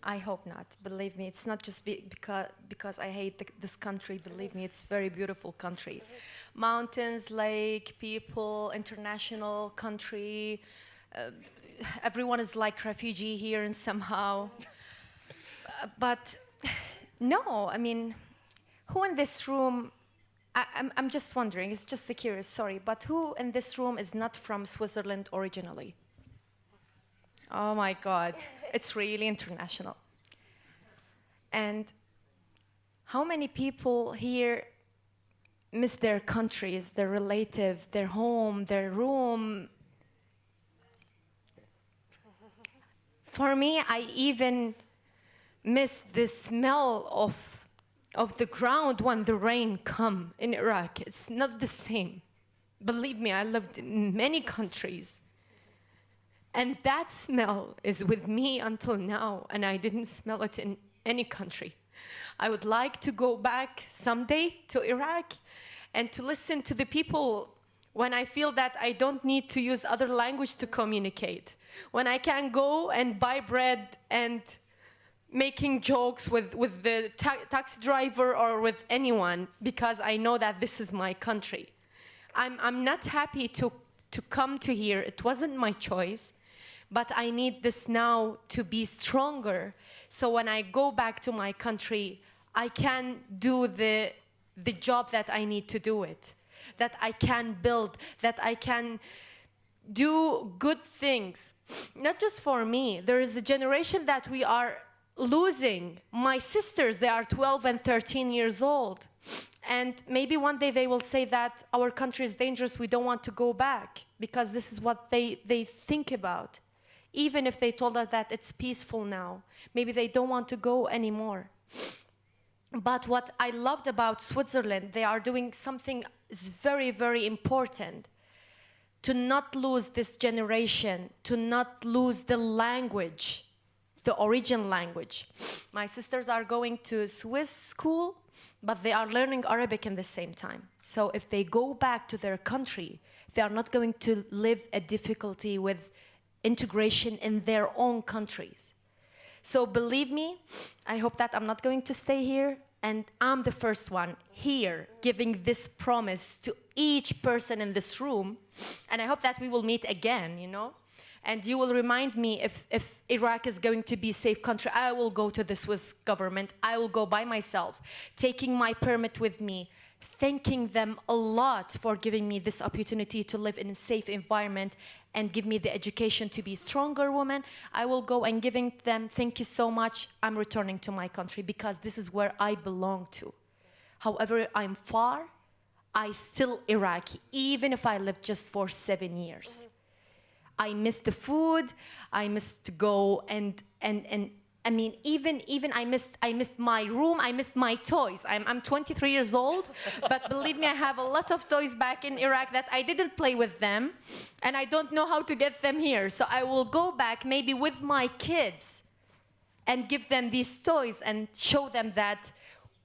I hope not. Believe me, it's not just because I hate this country. Believe me, it's a very beautiful country. Mountains, lake, people, international country. Everyone is like refugee here and somehow. But no, I mean, who in this room, I'm just wondering, it's just a curious, sorry, but who in this room is not from Switzerland originally? Oh my God, it's really international. And how many people here miss their countries, their relative, their home, their room? For me, I even miss the smell of the ground when the rain comes in Iraq. It's not the same. Believe me, I lived in many countries. And that smell is with me until now, and I didn't smell it in any country. I would like to go back someday to Iraq and to listen to the people when I feel that I don't need to use other language to communicate. When I can go and buy bread and making jokes with the taxi driver or with anyone because I know that this is my country. I'm not happy to come to here. It wasn't my choice. But I need this now to be stronger. So when I go back to my country, I can do the job that I need to do it. That I can build, that I can do good things. Not just for me. There is a generation that we are losing. My sisters, they are 12 and 13 years old. And maybe one day they will say that our country is dangerous, we don't want to go back. Because this is what they think about. Even if they told us that it's peaceful now, maybe they don't want to go anymore. But what I loved about Switzerland, they are doing something is very, very important. To not lose this generation, to not lose the language, the origin language. My sisters are going to Swiss school, but they are learning Arabic in the same time. So if they go back to their country, they are not going to live a difficulty with integration in their own countries. So believe me, I hope that I'm not going to stay here, and I'm the first one here giving this promise to each person in this room, and I hope that we will meet again, you know? And you will remind me if Iraq is going to be a safe country, I will go to the Swiss government. I will go by myself, taking my permit with me, thanking them a lot for giving me this opportunity to live in a safe environment and give me the education to be a stronger woman. I will go and giving them, thank you so much, I'm returning to my country because this is where I belong to. However, I'm far, I still Iraqi, even if I lived just for 7 years. I miss the food, I miss to go and I mean, even I missed my room, I missed my toys. I'm 23 years old, but believe me, I have a lot of toys back in Iraq that I didn't play with them, and I don't know how to get them here. So I will go back maybe with my kids and give them these toys and show them that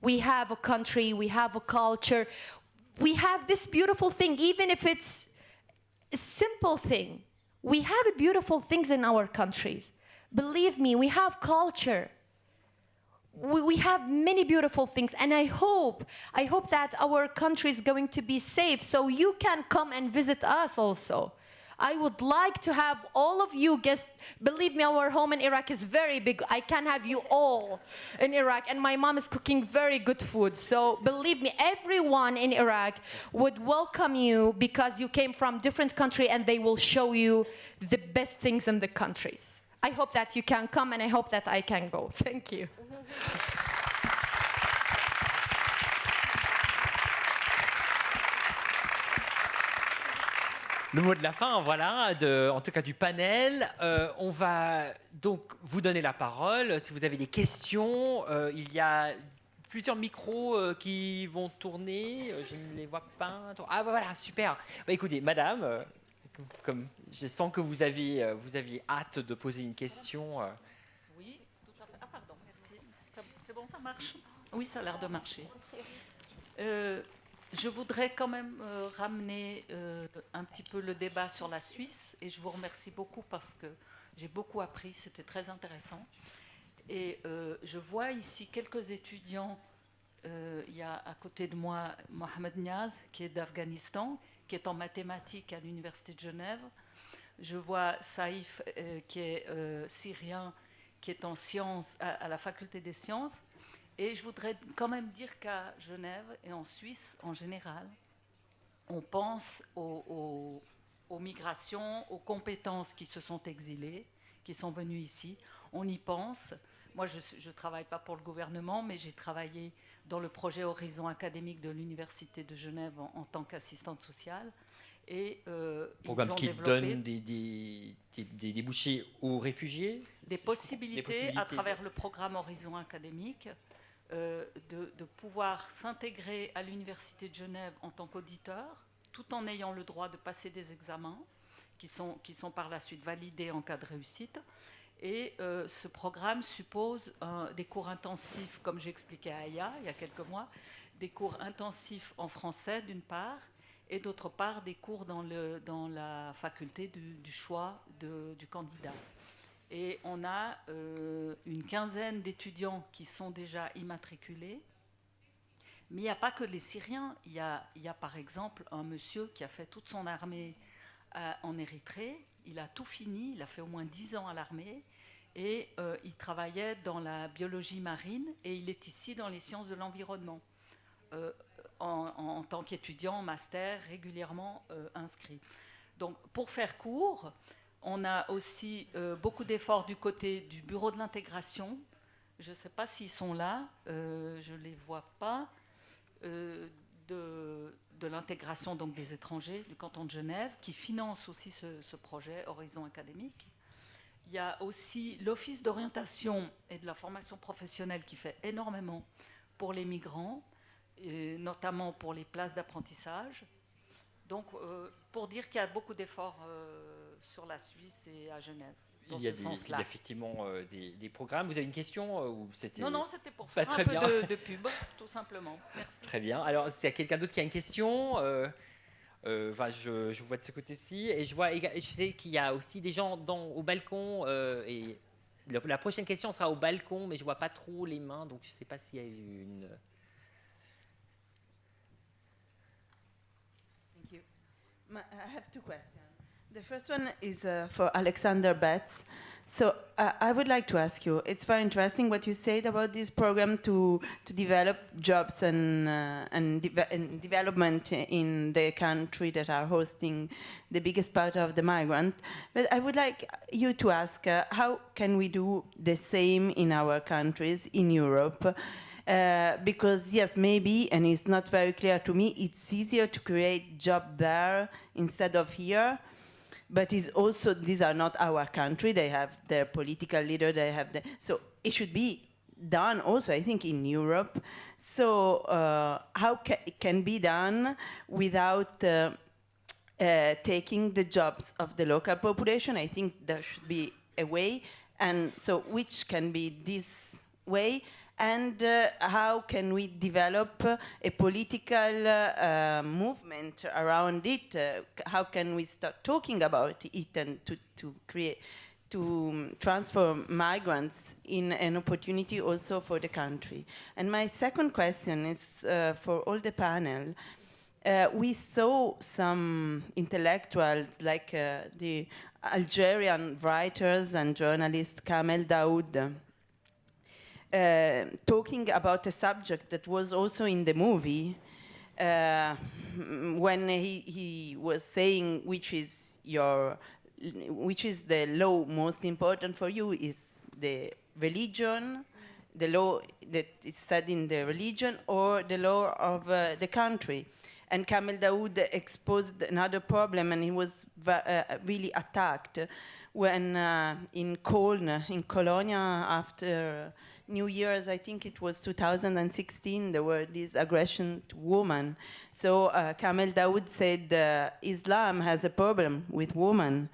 we have a country, we have a culture, we have this beautiful thing, even if it's a simple thing. We have beautiful things in our countries. Believe me, we have culture. We have many beautiful things, and I hope that our country is going to be safe, so you can come and visit us also. I would like to have all of you guests. Believe me, our home in Iraq is very big. I can have you all in Iraq, and my mom is cooking very good food. So believe me, everyone in Iraq would welcome you because you came from different country, and they will show you the best things in the countries. I hope that you can come, and I hope that I can go. Thank you. Le mot de la fin, voilà, en tout cas du panel. On va donc vous donner la parole. Si vous avez des questions, il y a plusieurs micros qui vont tourner. Je ne les vois pas. Ah, voilà, super. Bah, écoutez, madame, comme je sens que vous aviez hâte de poser une question. Oui, tout à fait. Ah, pardon, merci. C'est bon, ça marche? Oui, ça a l'air de marcher. Je voudrais quand même ramener un petit peu le débat sur la Suisse, et je vous remercie beaucoup parce que j'ai beaucoup appris, c'était très intéressant. Et je vois ici quelques étudiants. Il y a à côté de moi Mohammed qui est d'Afghanistan, qui est en mathématiques à l'Université de Genève. Je vois Saïf, qui est syrien, qui est en sciences à la faculté des sciences. Et je voudrais quand même dire qu'à Genève et en Suisse en général, on pense aux migrations, aux compétences qui se sont exilées, qui sont venues ici. On y pense. Moi, je ne travaille pas pour le gouvernement, mais j'ai travaillé dans le projet Horizon académique de l'Université de Genève en tant qu'assistante sociale. Et Programme qui donne des débouchés aux réfugiés. Des possibilités à travers le programme Horizon académique. De pouvoir s'intégrer à l'Université de Genève en tant qu'auditeur, tout en ayant le droit de passer des examens qui sont par la suite validés en cas de réussite. Et ce programme suppose des cours intensifs, comme j'ai expliqué à Aya il y a quelques mois, des cours intensifs en français d'une part, et d'autre part des cours dans la faculté du choix du candidat. Et on a une quinzaine d'étudiants qui sont déjà immatriculés. Mais il n'y a pas que les Syriens. Il y a par exemple un monsieur qui a fait toute son armée en Érythrée. Il a tout fini, il a fait au moins 10 ans à l'armée. Et il travaillait dans la biologie marine et il est ici dans les sciences de l'environnement. En tant qu'étudiant en master régulièrement inscrit. Donc pour faire court, on a aussi beaucoup d'efforts du côté du bureau de l'intégration. Je ne sais pas s'ils sont là, je ne les vois pas, de l'intégration donc des étrangers du canton de Genève, qui finance aussi ce projet Horizon académique. Il y a aussi l'Office d'orientation et de la formation professionnelle qui fait énormément pour les migrants, et notamment pour les places d'apprentissage. Donc, pour dire qu'il y a beaucoup d'efforts sur la Suisse et à Genève. Il y a effectivement des programmes. Vous avez une question ou c'était... Non, c'était pour faire un peu de pub, tout simplement. Merci. Très bien. Alors, s'il y a quelqu'un d'autre qui a une question, je vois de ce côté-ci. Et je sais qu'il y a aussi des gens au balcon. Et la prochaine question sera au balcon, mais je ne vois pas trop les mains, donc je ne sais pas s'il y a eu une... I have two questions. The first one is for Alexander Betts. So I would like to ask you, it's very interesting what you said about this program to develop jobs and development in the country that are hosting the biggest part of the migrant. But I would like you to ask, how can we do the same in our countries, in Europe? Because yes, maybe, and it's not very clear to me, it's easier to create job there instead of here. But it's also, these are not our country. They have their political leader. They have so it should be done also, I think, in Europe. So how it can be done without taking the jobs of the local population? I think there should be a way. And so which can be this way? And how can we develop a political movement around it? How can we start talking about it and to transform migrants in an opportunity also for the country? And my second question is for all the panel. We saw some intellectuals like the Algerian writers and journalist Kamel Daoud talking about a subject that was also in the movie when he was saying which is the law most important for you, is the religion, the law that is said in the religion, or the law of the country. And Kamel Daoud exposed another problem, and he was really attacked when in Cologne, in Cologne, after New Year's, I think it was 2016, there were these aggression to women. So Kamel Daoud said Islam has a problem with women,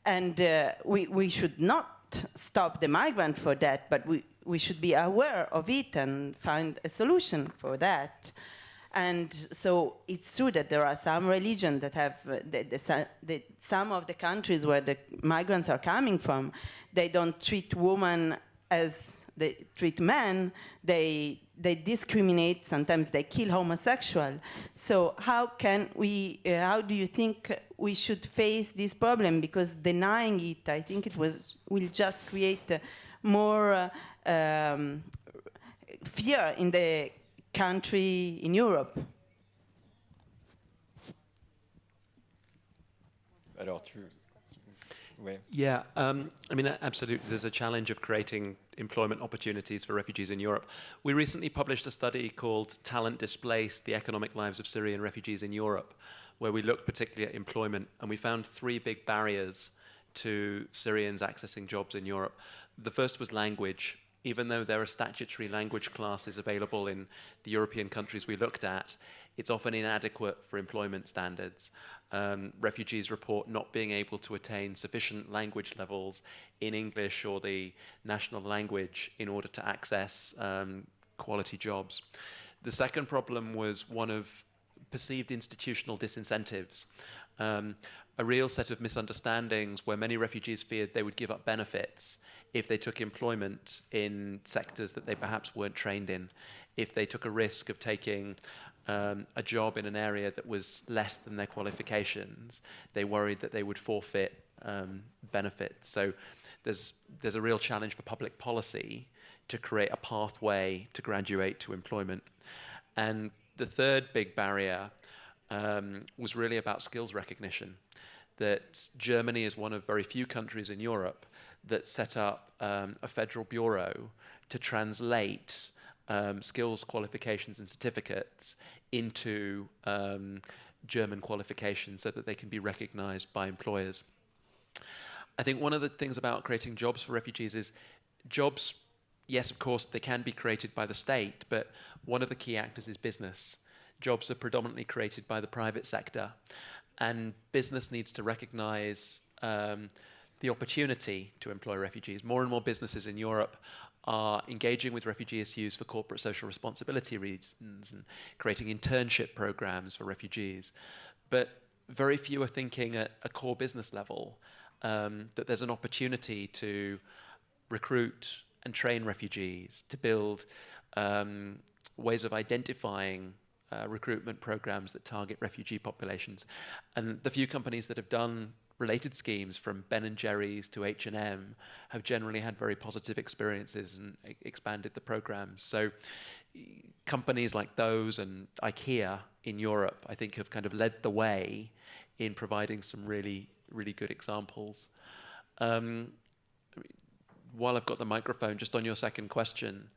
and we should not stop the migrant for that, but we should be aware of it and find a solution for that. And so it's true that there are some religions that have, some of the countries where the migrants are coming from, they don't treat women as they treat men. They discriminate, sometimes they kill homosexual. So how can we, how do you think we should face this problem? Because denying it, I think will just create more fear in the country in Europe. Alors, ouais. Yeah, I mean, absolutely. There's a challenge of creating employment opportunities for refugees in Europe. We recently published a study called Talent Displaced, the Economic Lives of Syrian Refugees in Europe, where we looked particularly at employment, and we found 3 big barriers to Syrians accessing jobs in Europe. The first was language. Even though there are statutory language classes available in the European countries we looked at, it's often inadequate for employment standards. Refugees report not being able to attain sufficient language levels in English or the national language in order to access quality jobs. The second problem was one of perceived institutional disincentives. A real set of misunderstandings where many refugees feared they would give up benefits if they took employment in sectors that they perhaps weren't trained in, if they took a risk of taking a job in an area that was less than their qualifications, they worried that they would forfeit benefits. So there's a real challenge for public policy to create a pathway to graduate to employment. And the third big barrier was really about skills recognition, that Germany is one of very few countries in Europe that set up a federal bureau to translate skills, qualifications and certificates into German qualifications so that they can be recognized by employers. I think one of the things about creating jobs for refugees is jobs, yes, of course, they can be created by the state, but one of the key actors is business. Jobs are predominantly created by the private sector, and business needs to recognize the opportunity to employ refugees. More and more businesses in Europe are engaging with refugee issues for corporate social responsibility reasons and creating internship programs for refugees. But very few are thinking at a core business level that there's an opportunity to recruit and train refugees, to build ways of identifying recruitment programs that target refugee populations. And the few companies that have done related schemes from Ben & Jerry's to H&M have generally had very positive experiences and expanded the programs. So companies like those and IKEA in Europe, I think, have kind of led the way in providing some really, really good examples. While I've got the microphone, just on your second question,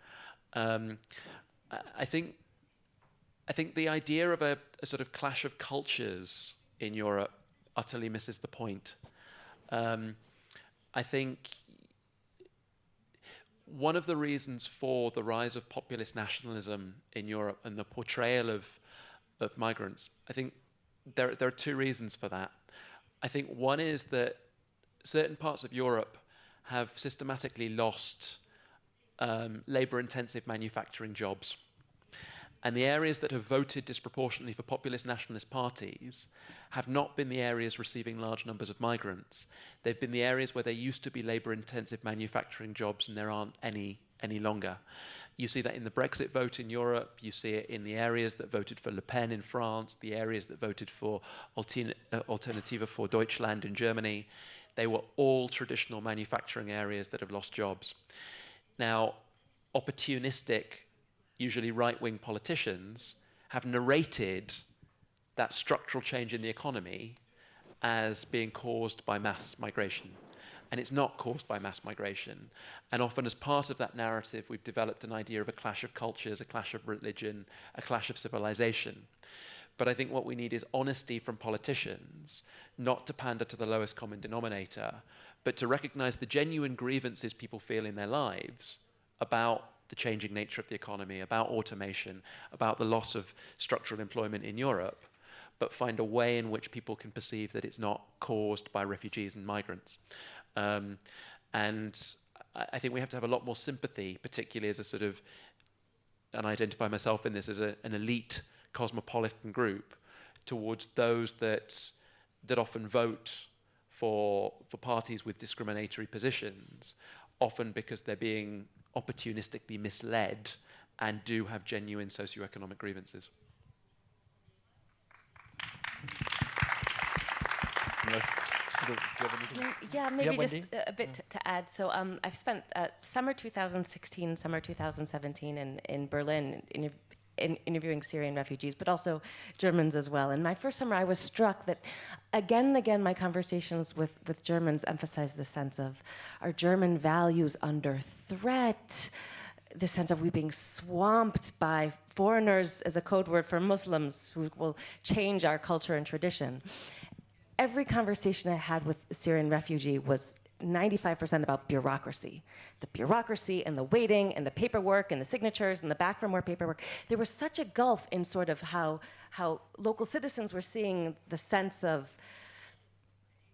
I think the idea of a sort of clash of cultures in Europe utterly misses the point. I think one of the reasons for the rise of populist nationalism in Europe and the portrayal of migrants, I think there are two reasons for that. I think one is that certain parts of Europe have systematically lost labor-intensive manufacturing jobs. And the areas that have voted disproportionately for populist nationalist parties have not been the areas receiving large numbers of migrants. They've been the areas where there used to be labor-intensive manufacturing jobs and there aren't any longer. You see that in the Brexit vote in Europe, you see it in the areas that voted for Le Pen in France, the areas that voted for Alternative for Deutschland in Germany. They were all traditional manufacturing areas that have lost jobs. Now, opportunistic, usually right-wing politicians have narrated that structural change in the economy as being caused by mass migration. And it's not caused by mass migration. And often as part of that narrative, we've developed an idea of a clash of cultures, a clash of religion, a clash of civilization. But I think what we need is honesty from politicians, not to pander to the lowest common denominator, but to recognize the genuine grievances people feel in their lives about the changing nature of the economy, about automation, about the loss of structural employment in Europe, but find a way in which people can perceive that it's not caused by refugees and migrants. And I think we have to have a lot more sympathy, particularly as a sort of, and I identify myself in this as an elite cosmopolitan group, towards those that often vote for parties with discriminatory positions, often because they're being opportunistically misled and do have genuine socioeconomic grievances. Yeah, maybe just a bit to add. So I've spent summer 2016, summer 2017 in Berlin interviewing Syrian refugees, but also Germans as well. And my first summer, I was struck that again and again, my conversations with Germans emphasized the sense of, are German values under threat? The sense of we being swamped by foreigners as a code word for Muslims who will change our culture and tradition. Every conversation I had with a Syrian refugee was 95% about bureaucracy. The bureaucracy and the waiting and the paperwork and the signatures and the back for more paperwork. There was such a gulf in sort of how local citizens were seeing the sense of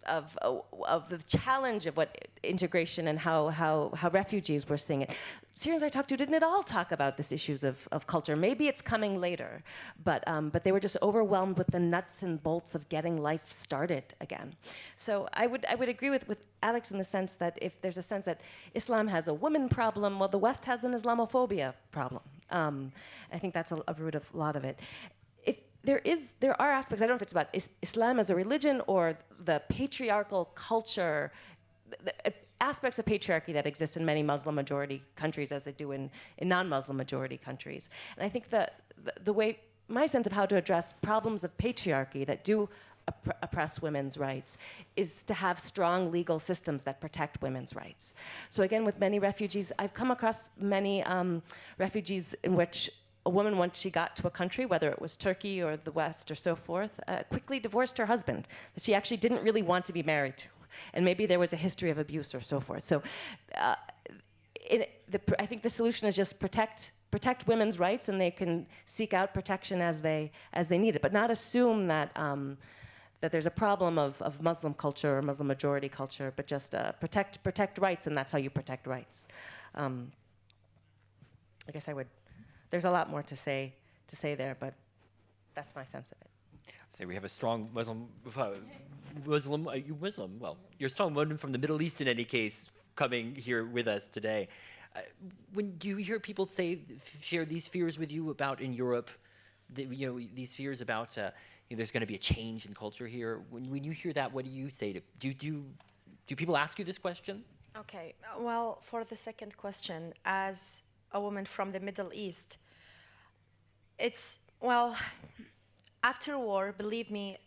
the challenge of what integration and how refugees were seeing it. Syrians I talked to didn't at all talk about these issues of culture. Maybe it's coming later, but they were just overwhelmed with the nuts and bolts of getting life started again. So I would agree with Alex in the sense that if there's a sense that Islam has a woman problem, well, the West has an Islamophobia problem. I think that's a root of a lot of it. There are aspects, I don't know if it's about Islam as a religion or the patriarchal culture, the aspects of patriarchy that exist in many Muslim majority countries as they do in non-Muslim majority countries. And I think the way, my sense of how to address problems of patriarchy that do oppress women's rights is to have strong legal systems that protect women's rights. So again, with many refugees, I've come across many refugees in which a woman, once she got to a country, whether it was Turkey or the West or so forth, quickly divorced her husband that she actually didn't really want to be married to. And maybe there was a history of abuse or so forth. So I think the solution is just protect women's rights, and they can seek out protection as they need it, but not assume that that there's a problem of Muslim culture or Muslim majority culture, but just protect rights, and that's how you protect rights. I guess there's a lot more to say there, but that's my sense of it. So we have a strong Muslim. Are you Muslim? Well, you're a strong woman from the Middle East in any case, coming here with us today. When you hear people share these fears with you about in Europe, these fears about there's going to be a change in culture here. When you hear that, what do you say? Do people ask you this question? Okay, well, for the second question, as a woman from the Middle East, well, after war, believe me,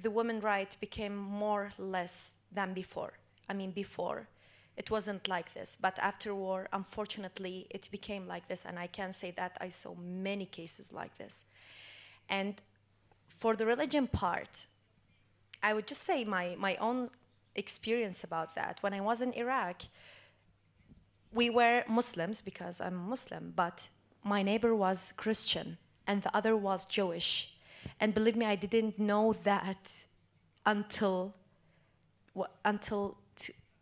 the women's right became more or less than before. I mean, before, it wasn't like this, but after war, unfortunately, it became like this, and I can say that I saw many cases like this. And for the religion part, I would just say my own experience about that. When I was in Iraq, we were Muslims because I'm Muslim, but my neighbor was Christian and the other was Jewish. And believe me, I didn't know that until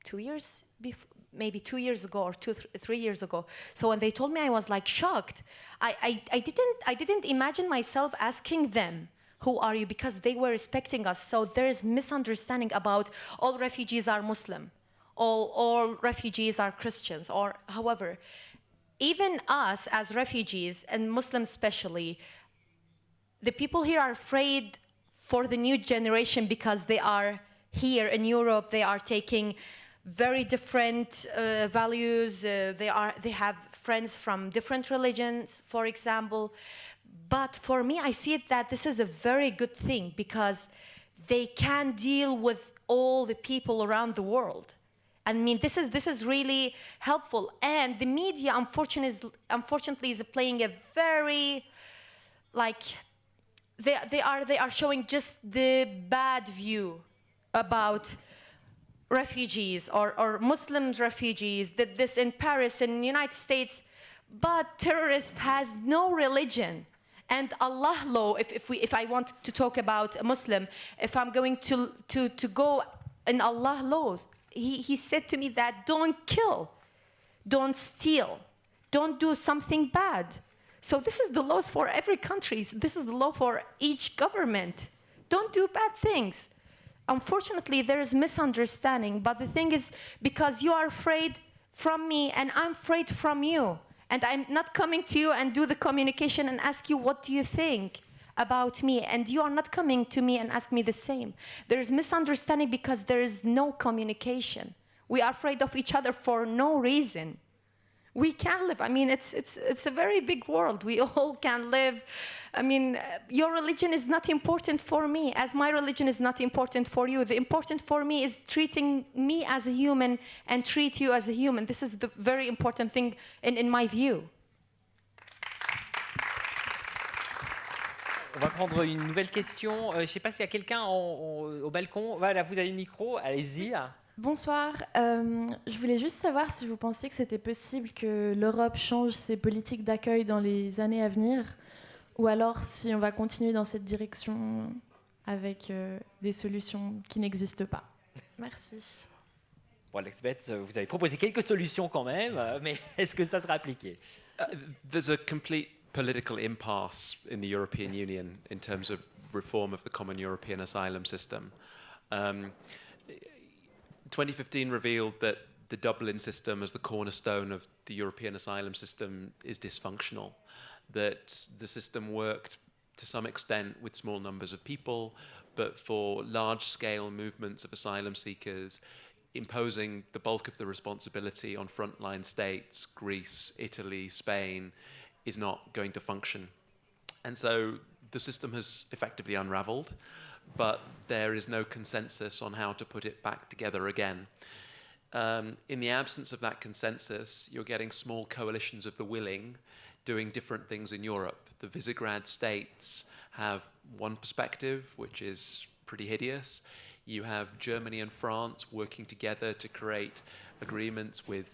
2 years before, maybe 2 years ago or 3 years ago. So when they told me, I was like shocked. I didn't imagine myself asking them, who are you? Because they were respecting us. So there's misunderstanding about all refugees are Muslim, all refugees are Christians, or however. Even us as refugees, and Muslims especially, the people here are afraid for the new generation because they are here in Europe, they are taking very different values, they have friends from different religions, for example. But for me, I see it that this is a very good thing because they can deal with all the people around the world. I mean, this is really helpful. And the media, unfortunately, is playing a very, like, they are showing just the bad view about refugees or Muslims refugees, that this in Paris, in the United States, but terrorist has no religion. And Allah law, if I want to talk about a Muslim, if I'm going to go in Allah laws, he said to me that don't kill, don't steal, don't do something bad. So this is the laws for every country. This is the law for each government. Don't do bad things. Unfortunately, there is misunderstanding, but the thing is, because you are afraid from me and I'm afraid from you, and I'm not coming to you and do the communication and ask you what do you think about me, and you are not coming to me and ask me the same. There is misunderstanding because there is no communication. We are afraid of each other for no reason. We can live. I mean, it's a very big world. We all can live. I mean, your religion is not important for me, as my religion is not important for you. The important for me is treating me as a human and treat you as a human. This is the very important thing in my view. On va prendre une nouvelle question. Je ne sais pas s'il y a quelqu'un au balcon. Voilà, vous avez le micro. Allez-y. Bonsoir. Je voulais juste savoir si vous pensiez que c'était possible que l'Europe change ses politiques d'accueil dans les années à venir, ou alors si on va continuer dans cette direction avec des solutions qui n'existent pas. Merci. Bon, Alex-Beth, vous avez proposé quelques solutions quand même, mais est-ce que ça sera appliqué? There's a complete political impasse in the European Union in terms of reform of the common European asylum system. 2015 revealed that the Dublin system as the cornerstone of the European asylum system is dysfunctional, that the system worked to some extent with small numbers of people, but for large-scale movements of asylum seekers, imposing the bulk of the responsibility on frontline states, Greece, Italy, Spain, is not going to function. And so the system has effectively unraveled, but there is no consensus on how to put it back together again. In the absence of that consensus, you're getting small coalitions of the willing doing different things in Europe. The Visegrad states have one perspective, which is pretty hideous. You have Germany and France working together to create agreements with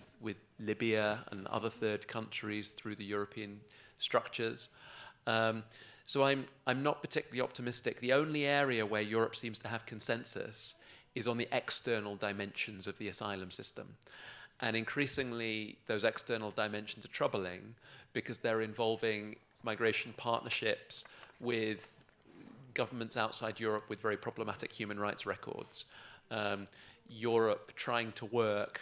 Libya and other third countries through the European structures. So I'm not particularly optimistic. The only area where Europe seems to have consensus is on the external dimensions of the asylum system. And increasingly, those external dimensions are troubling because they're involving migration partnerships with governments outside Europe with very problematic human rights records. Europe trying to work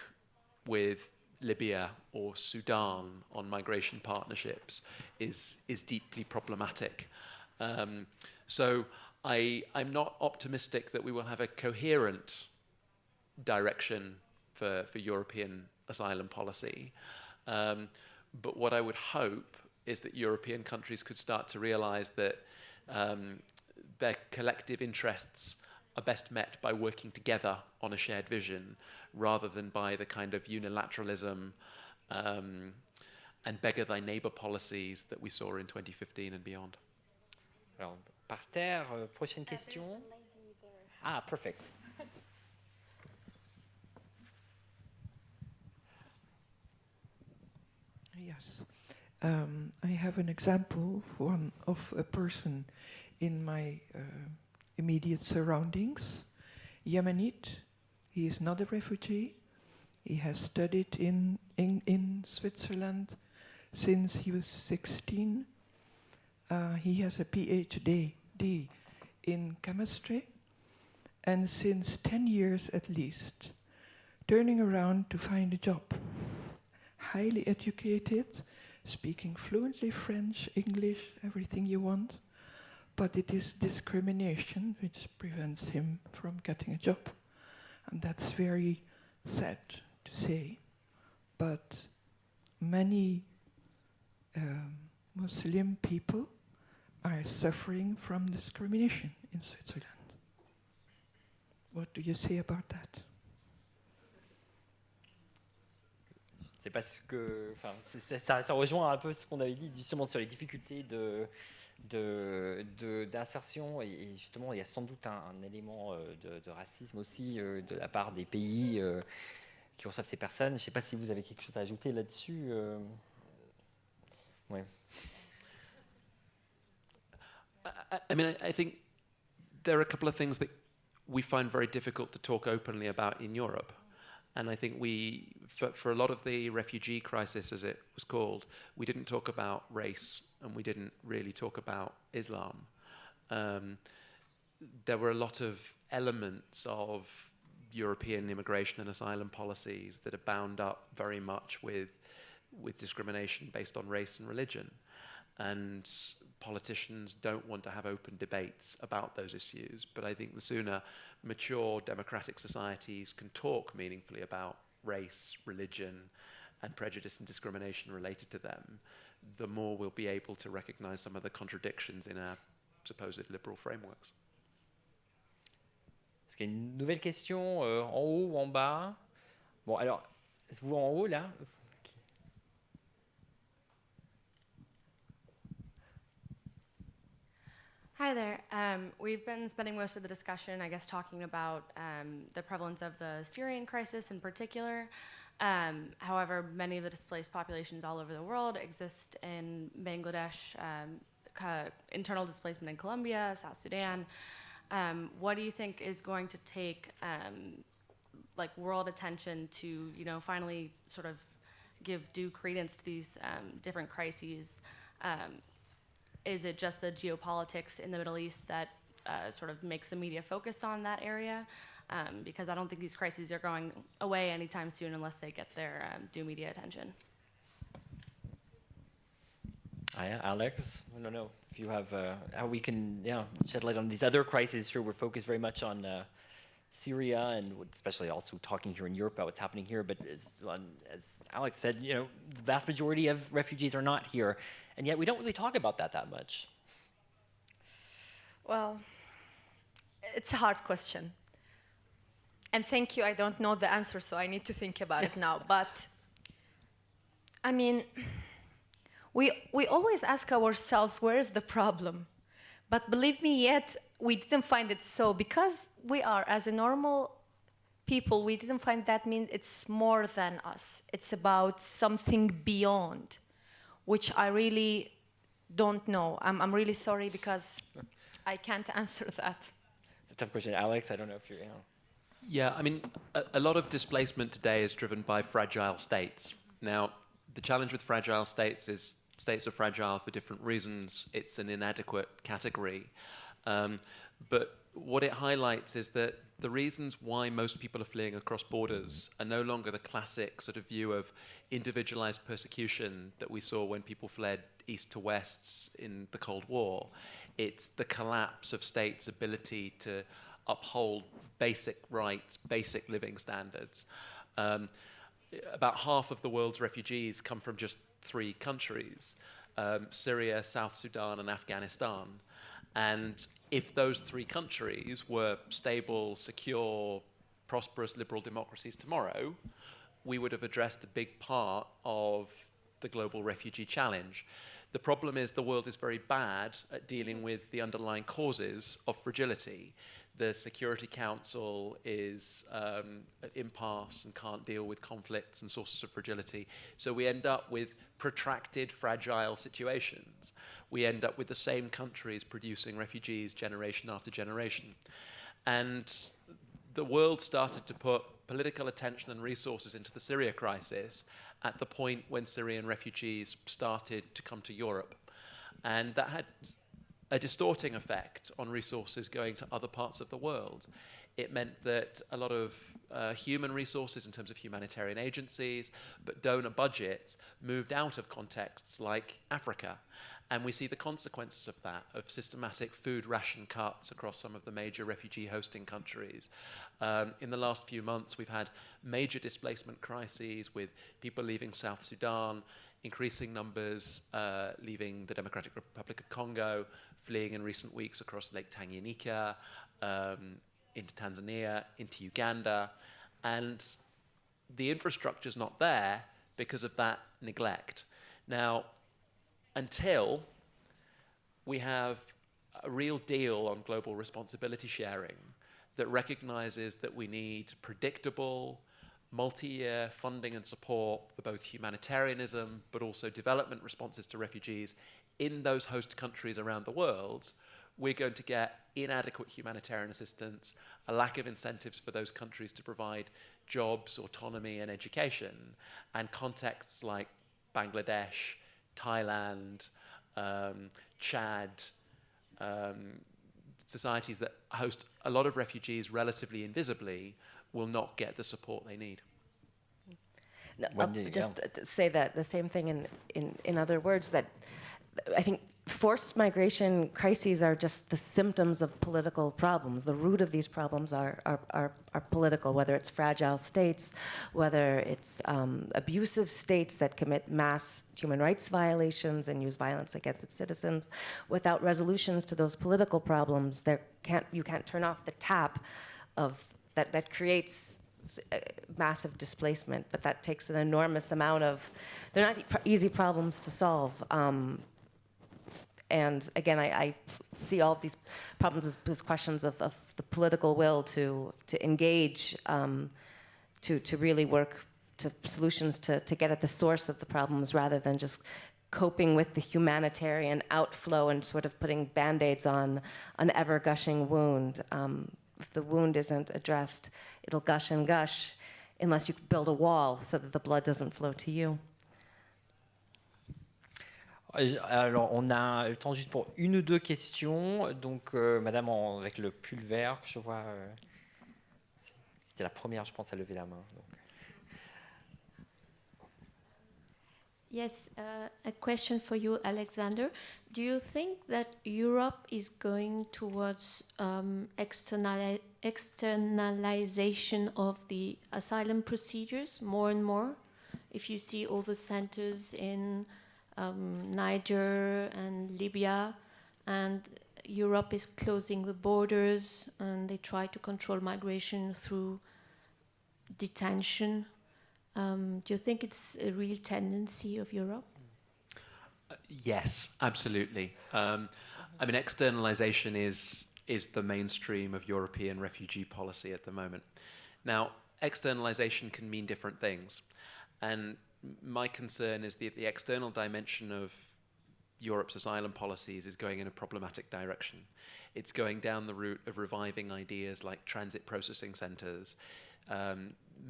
with Libya or Sudan on migration partnerships is deeply problematic. So I'm not optimistic that we will have a coherent direction for European asylum policy. But what I would hope is that European countries could start to realize that their collective interests are best met by working together on a shared vision rather than by the kind of unilateralism and beggar thy neighbor policies that we saw in 2015 and beyond. Alors, par terre, prochaine question. Ah, perfect. Yes. I have an example of a person in my immediate surroundings, Yemenite. He is not a refugee. He has studied in Switzerland since he was 16. He has a PhD in chemistry, and since 10 years at least, turning around to find a job. Highly educated, speaking fluently French, English, everything you want, but it is discrimination which prevents him from getting a job. And that's very sad to say, but many Muslim people are suffering from discrimination in Switzerland. What do you say about that? C'est parce que, enfin, ça rejoint un peu ce qu'on avait dit justement sur les difficultés d'insertion et justement il y a sans doute un élément de racisme aussi de la part des pays qui reçoivent ces personnes. Je ne sais pas si vous avez quelque chose à ajouter là-dessus. Ouais. I mean, I think there are a couple of things that we find very difficult to talk openly about in Europe. And I think for a lot of the refugee crisis, as it was called, we didn't talk about race and we didn't really talk about Islam. There were a lot of elements of European immigration and asylum policies that are bound up very much with discrimination based on race and religion. And politicians don't want to have open debates about those issues. But I think the sooner mature democratic societies can talk meaningfully about race, religion, and prejudice and discrimination related to them, the more we'll be able to recognize some of the contradictions in our supposed liberal frameworks. Est-ce qu'il y a une nouvelle question en haut ou en bas? Bon, alors, vous en haut là? Hi there. We've been spending most of the discussion, I guess, talking about the prevalence of the Syrian crisis in particular. However, many of the displaced populations all over the world exist in Bangladesh, internal displacement in Colombia, South Sudan. What do you think is going to take like world attention to, you know, finally sort of give due credence to these different crises? Is it just the geopolitics in the Middle East that sort of makes the media focus on that area? Because I don't think these crises are going away anytime soon unless they get their due media attention. Alex, I don't know if you have how we can shed light on these other crises. Sure, we're focused very much on Syria and especially also talking here in Europe about what's happening here. But as Alex said, you know, the vast majority of refugees are not here, and yet we don't really talk about that much. Well, it's a hard question. And thank you, I don't know the answer, so I need to think about it now. But, I mean, we always ask ourselves, where is the problem? But believe me, yet we didn't find it so. Because we are, as a normal people, we didn't find that mean it's more than us. It's about something beyond, which I really don't know. I'm really sorry because I can't answer that. It's a tough question. Alex, I don't know if you're... Yeah, I mean, a lot of displacement today is driven by fragile states. Now, the challenge with fragile states is states are fragile for different reasons. It's an inadequate category. But what it highlights is that the reasons why most people are fleeing across borders are no longer the classic sort of view of individualized persecution that we saw when people fled east to west in the Cold War. It's the collapse of states' ability to uphold basic rights, basic living standards. About half of the world's refugees come from just 3 countries, Syria, South Sudan, and Afghanistan. And if those 3 countries were stable, secure, prosperous liberal democracies tomorrow, we would have addressed a big part of the global refugee challenge. The problem is the world is very bad at dealing with the underlying causes of fragility. The Security Council is at impasse and can't deal with conflicts and sources of fragility. So we end up with protracted, fragile situations. We end up with the same countries producing refugees generation after generation. And the world started to put political attention and resources into the Syria crisis at the point when Syrian refugees started to come to Europe. And that had a distorting effect on resources going to other parts of the world. It meant that a lot of human resources in terms of humanitarian agencies, but donor budgets moved out of contexts like Africa. And we see the consequences of that, of systematic food ration cuts across some of the major refugee hosting countries. In the last few months, we've had major displacement crises with people leaving South Sudan, increasing numbers leaving the Democratic Republic of Congo, fleeing in recent weeks across Lake Tanganyika, into Tanzania, into Uganda. And the infrastructure's not there because of that neglect. Now, until we have a real deal on global responsibility sharing that recognizes that we need predictable, multi-year funding and support for both humanitarianism but also development responses to refugees in those host countries around the world, we're going to get inadequate humanitarian assistance, a lack of incentives for those countries to provide jobs, autonomy, and education, and contexts like Bangladesh, Thailand, Chad, societies that host a lot of refugees relatively invisibly will not get the support they need. No, Wendy, I'll just say that the same thing in other words, that I think forced migration crises are just the symptoms of political problems. The root of these problems are political, whether it's fragile states, whether it's abusive states that commit mass human rights violations and use violence against its citizens. Without resolutions to those political problems, you can't turn off the tap of that creates massive displacement, but that takes an enormous amount of, they're not easy problems to solve. And again, I see all of these problems as questions of the political will to engage, to really work to solutions to get at the source of the problems rather than just coping with the humanitarian outflow and sort of putting Band-Aids on an ever-gushing wound. If the wound isn't addressed, it'll gush and gush unless you build a wall so that the blood doesn't flow to you. Alors, on a le temps juste pour une ou deux questions. Donc, madame avec le pull vert, je vois. C'était la première, je pense, à lever la main. Donc. Yes, a question for you, Alexander. Do you think that Europe is going towards externalization of the asylum procedures more and more? If you see all the centers in Niger and Libya, and Europe is closing the borders, and they try to control migration through detention. Do you think it's a real tendency of Europe? Yes, absolutely. I mean, externalization is the mainstream of European refugee policy at the moment. Now, externalization can mean different things. And my concern is that the external dimension of Europe's asylum policies is going in a problematic direction. It's going down the route of reviving ideas like transit processing centers.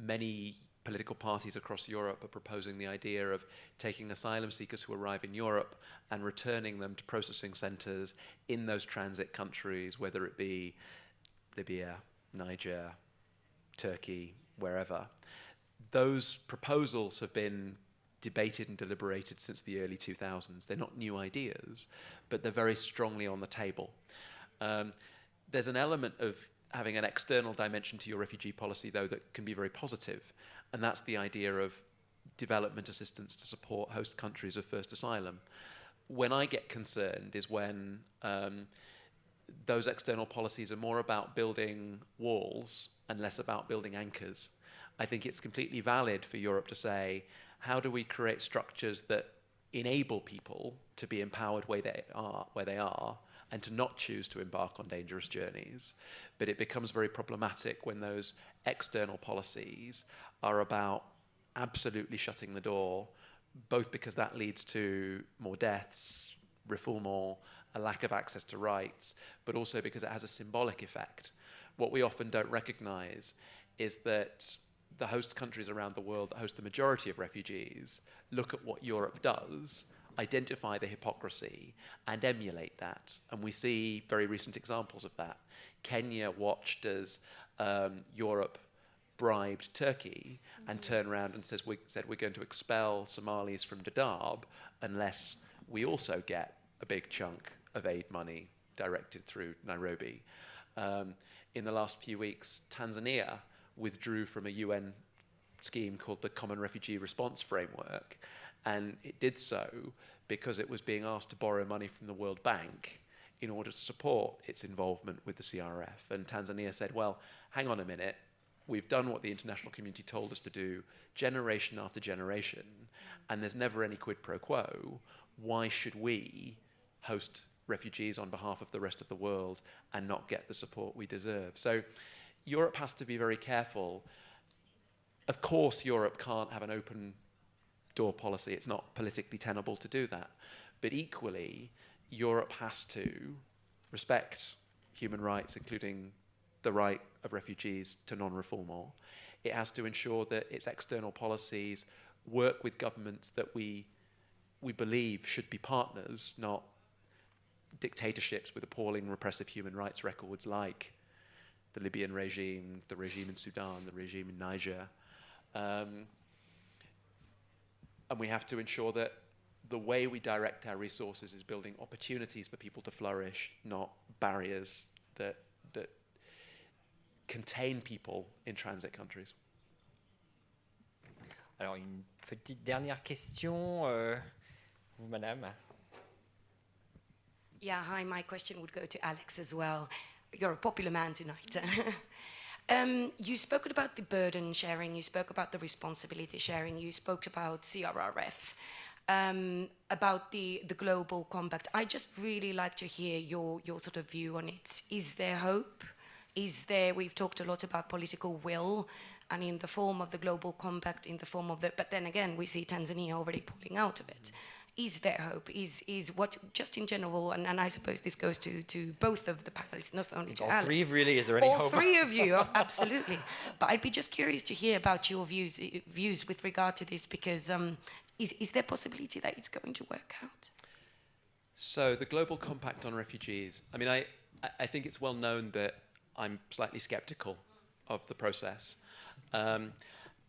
Many political parties across Europe are proposing the idea of taking asylum seekers who arrive in Europe and returning them to processing centers in those transit countries, whether it be Libya, Niger, Turkey, wherever. Those proposals have been debated and deliberated since the early 2000s. They're not new ideas, but they're very strongly on the table. There's an element of having an external dimension to your refugee policy, though, that can be very positive, and that's the idea of development assistance to support host countries of first asylum. When I get concerned is when those external policies are more about building walls and less about building anchors. I think it's completely valid for Europe to say, how do we create structures that enable people to be empowered where they are, and to not choose to embark on dangerous journeys? But it becomes very problematic when those external policies are about absolutely shutting the door, both because that leads to more deaths, refoulement, a lack of access to rights, but also because it has a symbolic effect. What we often don't recognize is that the host countries around the world that host the majority of refugees look at what Europe does, identify the hypocrisy, and emulate that. And we see very recent examples of that. Kenya watched as Europe bribed Turkey and turned around and said we're going to expel Somalis from Dadaab unless we also get a big chunk of aid money directed through Nairobi. In the last few weeks, Tanzania withdrew from a UN scheme called the Common Refugee Response Framework, and it did so because it was being asked to borrow money from the World Bank in order to support its involvement with the CRF. And Tanzania said, well, hang on a minute, we've done what the international community told us to do generation after generation, and there's never any quid pro quo. Why should we host refugees on behalf of the rest of the world and not get the support we deserve? So Europe has to be very careful. Of course, Europe can't have an open door policy. It's not politically tenable to do that. But equally, Europe has to respect human rights, including the right of refugees to non-refoulement. It has to ensure that its external policies work with governments that we believe should be partners, not dictatorships with appalling repressive human rights records like the Libyan regime, the regime in Sudan, the regime in Niger. And we have to ensure that the way we direct our resources is building opportunities for people to flourish, not barriers that contain people in transit countries. Alors, une petite dernière question. Vous, madame. Yeah, hi, my question would go to Alex as well. You're a popular man tonight. You spoke about the burden sharing, you spoke about the responsibility sharing, you spoke about CRRF, about the global compact. I'd just really like to hear your sort of view on it. Is there hope? We've talked a lot about political will, and in the form of the global compact, in the form of but then again, we see Tanzania already pulling out of it. Is there hope? Is what, just in general, and I suppose this goes to both of the panelists, not only to All Alex. three, really, is there any hope? All three of you, absolutely. But I'd be just curious to hear about your views with regard to this, because is there possibility that it's going to work out? So the Global Compact on Refugees, I mean, I think it's well known that I'm slightly skeptical of the process. And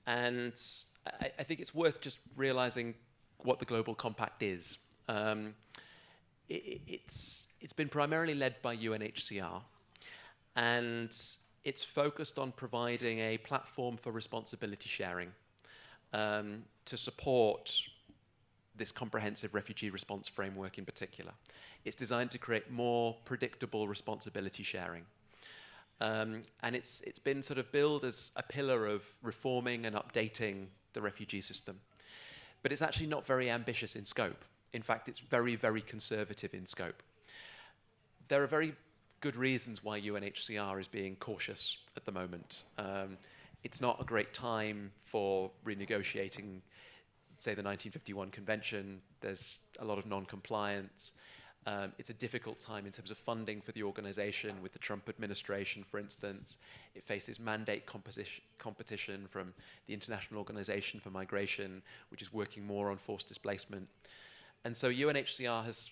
I think it's worth just realizing what the Global Compact is. It's been primarily led by UNHCR, and it's focused on providing a platform for responsibility sharing to support this comprehensive refugee response framework in particular. It's designed to create more predictable responsibility sharing. And it's been sort of billed as a pillar of reforming and updating the refugee system. But it's actually not very ambitious in scope. In fact, it's very, very conservative in scope. There are very good reasons why UNHCR is being cautious at the moment. It's not a great time for renegotiating, say, the 1951 convention. There's a lot of non-compliance. It's a difficult time in terms of funding for the organization with the Trump administration, for instance. It faces mandate competition from the International Organization for Migration, which is working more on forced displacement. And so UNHCR has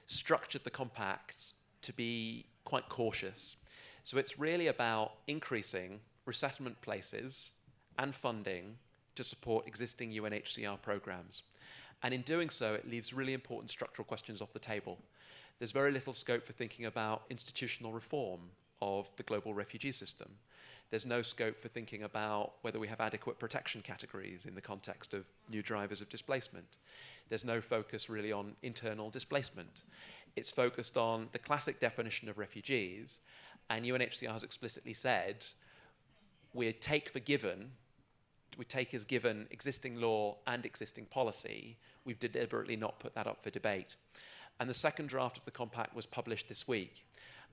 structured the compact to be quite cautious. So it's really about increasing resettlement places and funding to to support existing UNHCR programs. And in doing so, it leaves really important structural questions off the table. There's very little scope for thinking about institutional reform of the global refugee system. There's no scope for thinking about whether we have adequate protection categories in the context of new drivers of displacement. There's no focus really on internal displacement. It's focused on the classic definition of refugees, and UNHCR has explicitly said, we take as given existing law and existing policy. We've deliberately not put that up for debate. And the second draft of the compact was published this week.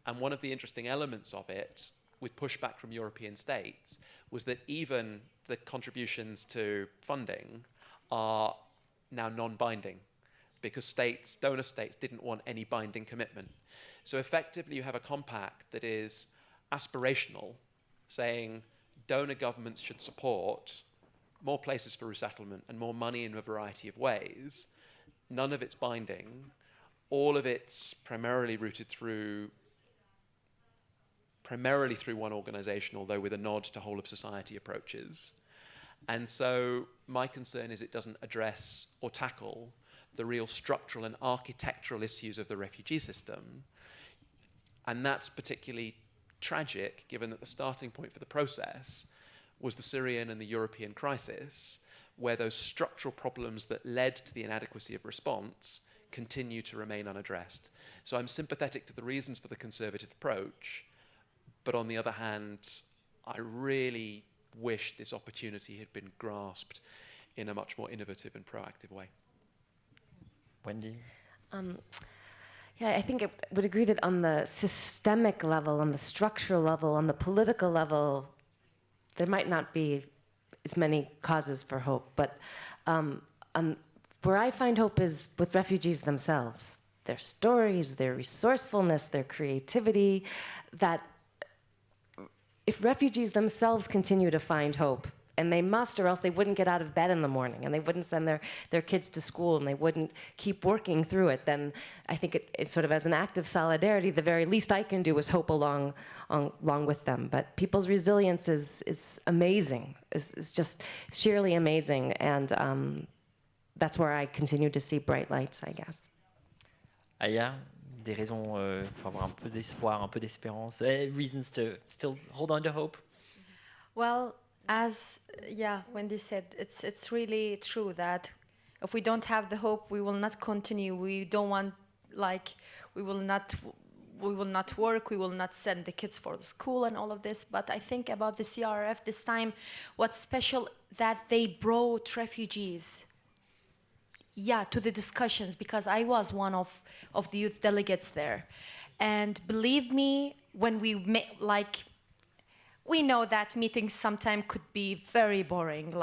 And one of the interesting elements of it, with pushback from European states, was that even the contributions to funding are now non-binding because donor states didn't want any binding commitment. So effectively you have a compact that is aspirational, saying donor governments should support more places for resettlement and more money in a variety of ways. None of it's binding. All of it's primarily through one organization, although with a nod to whole of society approaches. And so my concern is it doesn't address or tackle the real structural and architectural issues of the refugee system. And that's particularly tragic, given that the starting point for the process was the Syrian and the European crisis, where those structural problems that led to the inadequacy of response continue to remain unaddressed. So I'm sympathetic to the reasons for the conservative approach, but on the other hand, I really wish this opportunity had been grasped in a much more innovative and proactive way. Wendy? Yeah, I think I would agree that on the systemic level, on the structural level, on the political level, there might not be as many causes for hope. But where I find hope is with refugees themselves, their stories, their resourcefulness, their creativity, that if refugees themselves continue to find hope, and they must, or else they wouldn't get out of bed in the morning, and they wouldn't send their kids to school, and they wouldn't keep working through it, then I think it sort of as an act of solidarity, the very least I can do is hope along with them. But people's resilience is amazing, is just sheerly amazing, and that's where I continue to see bright lights, I guess. Aya, des raisons pour avoir un peu d'espoir, un peu d'espérance, reasons to still hold on to hope? Well, as Wendy said, it's really true that if we don't have the hope, we will not continue. We don't want, we will not work, we will not send the kids for the school and all of this. But I think about the CRF this time, what's special that they brought refugees to the discussions, because I was one of the youth delegates there. And believe me, when we we know that meetings sometimes could be very boring,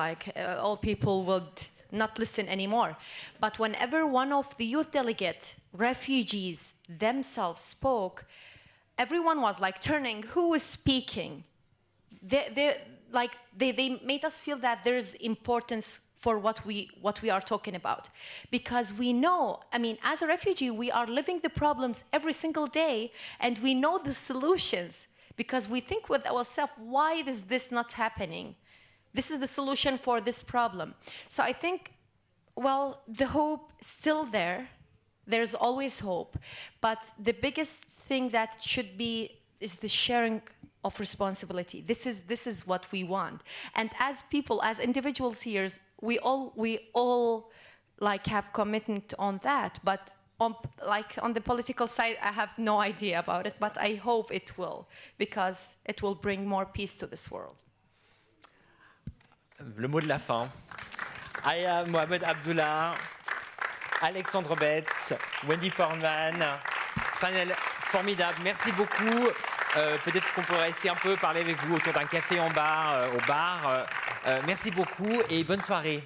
all people would not listen anymore. But whenever one of the youth delegate refugees themselves spoke, everyone was turning, who is speaking? They made us feel that there's importance for what we are talking about. Because we know, as a refugee, we are living the problems every single day, and we know the solutions. Because we think with ourselves, why is this not happening? This is the solution for this problem. So I think, well, the hope is still there. There's always hope. But the biggest thing that should be is the sharing of responsibility. This is what we want. And as people, as individuals here, we all have commitment on that. But on the political side, I have no idea about it, but I hope it will, because it will bring more peace to this world. Le mot de la fin. Aya, Mohammed, Abdullah, Alexandre Betts, Wendy Pearlman, panel formidable. Merci beaucoup. Peut-être qu'on peut rester un peu, parler avec vous autour d'un café en bar, au bar. Merci beaucoup et bonne soirée.